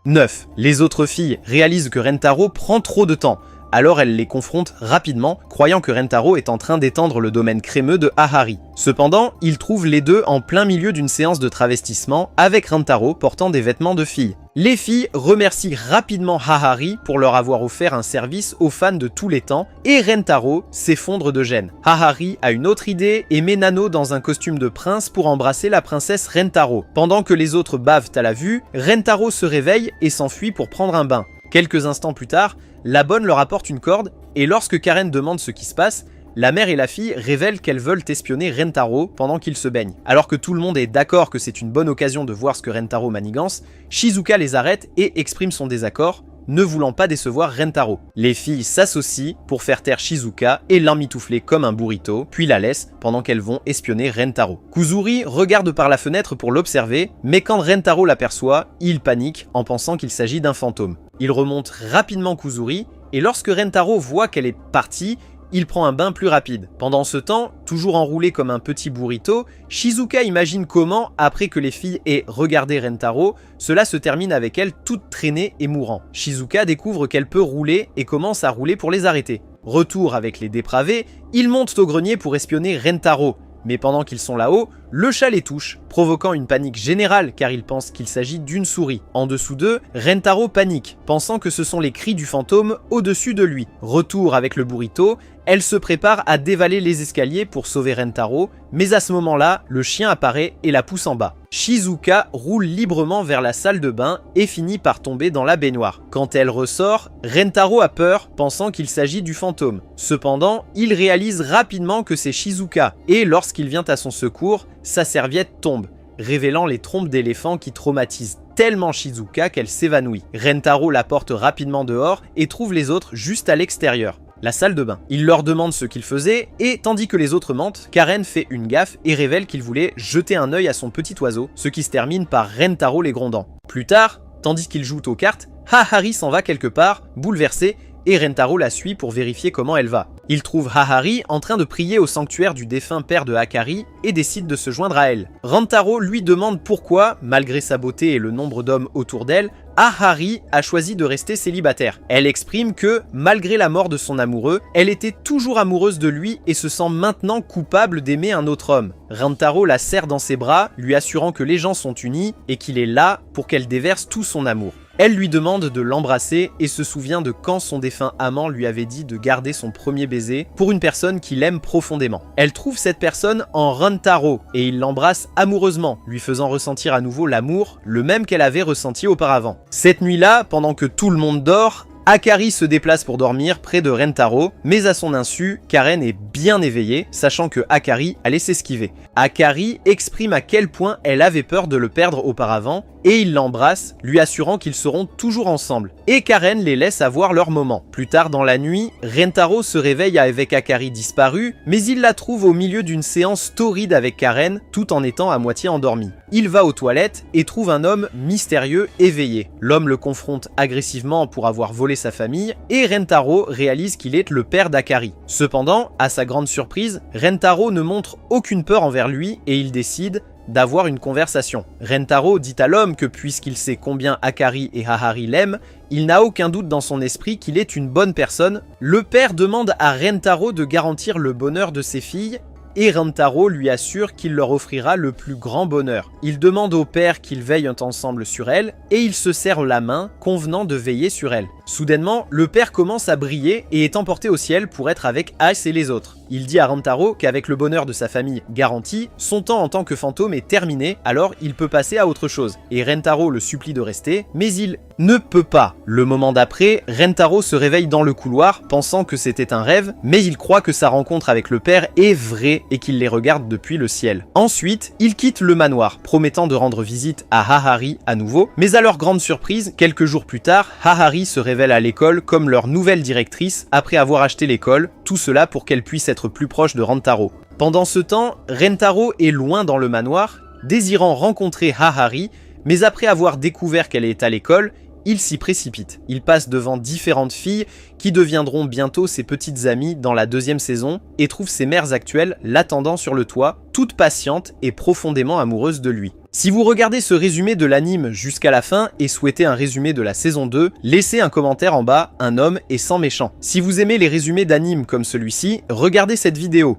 9. Les autres filles réalisent que Rentaro prend trop de temps, alors elles les confrontent rapidement, croyant que Rentaro est en train d'étendre le domaine crémeux de Hahari. Cependant, ils trouvent les deux en plein milieu d'une séance de travestissement, avec Rentaro portant des vêtements de fille. Les filles remercient rapidement Hahari pour leur avoir offert un service aux fans de tous les temps, et Rentaro s'effondre de gêne. Hahari a une autre idée et met Nano dans un costume de prince pour embrasser la princesse Rentaro. Pendant que les autres bavent à la vue, Rentaro se réveille et s'enfuit pour prendre un bain. Quelques instants plus tard, la bonne leur apporte une corde, et lorsque Karen demande ce qui se passe, la mère et la fille révèlent qu'elles veulent espionner Rentaro pendant qu'il se baigne. Alors que tout le monde est d'accord que c'est une bonne occasion de voir ce que Rentaro manigance, Shizuka les arrête et exprime son désaccord, ne voulant pas décevoir Rentaro. Les filles s'associent pour faire taire Shizuka et l'emmitoufler comme un burrito, puis la laissent pendant qu'elles vont espionner Rentaro. Kuzuri regarde par la fenêtre pour l'observer, mais quand Rentaro l'aperçoit, il panique en pensant qu'il s'agit d'un fantôme. Il remonte rapidement Kuzuri, et lorsque Rentaro voit qu'elle est partie, il prend un bain plus rapide. Pendant ce temps, toujours enroulé comme un petit burrito, Shizuka imagine comment, après que les filles aient regardé Rentaro, cela se termine avec elle toute traînée et mourant. Shizuka découvre qu'elle peut rouler et commence à rouler pour les arrêter. Retour avec les dépravés, ils montent au grenier pour espionner Rentaro, Mais pendant qu'ils sont là-haut, le chat les touche, provoquant une panique générale car ils pensent qu'il s'agit d'une souris. En dessous d'eux, Rentaro panique, pensant que ce sont les cris du fantôme au-dessus de lui. Retour avec le burrito, elle se prépare à dévaler les escaliers pour sauver Rentaro, mais à ce moment-là, le chien apparaît et la pousse en bas. Shizuka roule librement vers la salle de bain et finit par tomber dans la baignoire. Quand elle ressort, Rentaro a peur, pensant qu'il s'agit du fantôme. Cependant, il réalise rapidement que c'est Shizuka, et lorsqu'il vient à son secours, sa serviette tombe, révélant les trompes d'éléphant qui traumatisent tellement Shizuka qu'elle s'évanouit. Rentaro la porte rapidement dehors et trouve les autres juste à l'extérieur. La salle de bain. Il leur demande ce qu'ils faisaient et tandis que les autres mentent, Karen fait une gaffe et révèle qu'il voulait jeter un œil à son petit oiseau, ce qui se termine par Rentaro les grondant. Plus tard, tandis qu'ils jouent aux cartes, Hahari s'en va quelque part, bouleversé, et Rentaro la suit pour vérifier comment elle va. Il trouve Hahari en train de prier au sanctuaire du défunt père de Hakari et décide de se joindre à elle. Rentaro lui demande pourquoi, malgré sa beauté et le nombre d'hommes autour d'elle, Hahari a choisi de rester célibataire. Elle exprime que, malgré la mort de son amoureux, elle était toujours amoureuse de lui et se sent maintenant coupable d'aimer un autre homme. Rentaro la serre dans ses bras, lui assurant que les gens sont unis et qu'il est là pour qu'elle déverse tout son amour. Elle lui demande de l'embrasser et se souvient de quand son défunt amant lui avait dit de garder son premier baiser pour une personne qu'il aime profondément. Elle trouve cette personne en Rentaro et il l'embrasse amoureusement, lui faisant ressentir à nouveau l'amour, le même qu'elle avait ressenti auparavant. Cette nuit-là, pendant que tout le monde dort, Hakari se déplace pour dormir près de Rentaro, mais à son insu, Karen est bien éveillée, sachant que Hakari allait s'esquiver. Hakari exprime à quel point elle avait peur de le perdre auparavant, et il l'embrasse, lui assurant qu'ils seront toujours ensemble. Et Karen les laisse avoir leur moment. Plus tard dans la nuit, Rentaro se réveille avec Hakari disparue, mais il la trouve au milieu d'une séance torride avec Karen, tout en étant à moitié endormi. Il va aux toilettes et trouve un homme mystérieux éveillé. L'homme le confronte agressivement pour avoir volé sa famille, et Rentaro réalise qu'il est le père d'Hakari. Cependant, à sa grande surprise, Rentaro ne montre aucune peur envers lui et il décide d'avoir une conversation. Rentaro dit à l'homme que puisqu'il sait combien Hakari et Hahari l'aiment, il n'a aucun doute dans son esprit qu'il est une bonne personne. Le père demande à Rentaro de garantir le bonheur de ses filles et Rentaro lui assure qu'il leur offrira le plus grand bonheur. Il demande au père qu'ils veillent ensemble sur elle et il se serre la main, convenant de veiller sur elle. Soudainement, le père commence à briller et est emporté au ciel pour être avec Ace et les autres. Il dit à Rentaro qu'avec le bonheur de sa famille garanti, son temps en tant que fantôme est terminé, alors il peut passer à autre chose. Et Rentaro le supplie de rester, mais il ne peut pas. Le moment d'après, Rentaro se réveille dans le couloir, pensant que c'était un rêve, mais il croit que sa rencontre avec le père est vraie et qu'il les regarde depuis le ciel. Ensuite, il quitte le manoir, promettant de rendre visite à Hahari à nouveau, mais à leur grande surprise, quelques jours plus tard, Hahari se révèle à l'école comme leur nouvelle directrice après avoir acheté l'école, tout cela pour qu'elle puisse être plus proche de Rentaro. Pendant ce temps, Rentaro est loin dans le manoir, désirant rencontrer Hahari, mais après avoir découvert qu'elle est à l'école, il s'y précipite. Il passe devant différentes filles qui deviendront bientôt ses petites amies dans la deuxième saison et trouve ses mères actuelles l'attendant sur le toit, toutes patientes et profondément amoureuses de lui. Si vous regardez ce résumé de l'anime jusqu'à la fin et souhaitez un résumé de la saison 2, laissez un commentaire en bas, un homme est sans méchant. Si vous aimez les résumés d'anime comme celui-ci, regardez cette vidéo.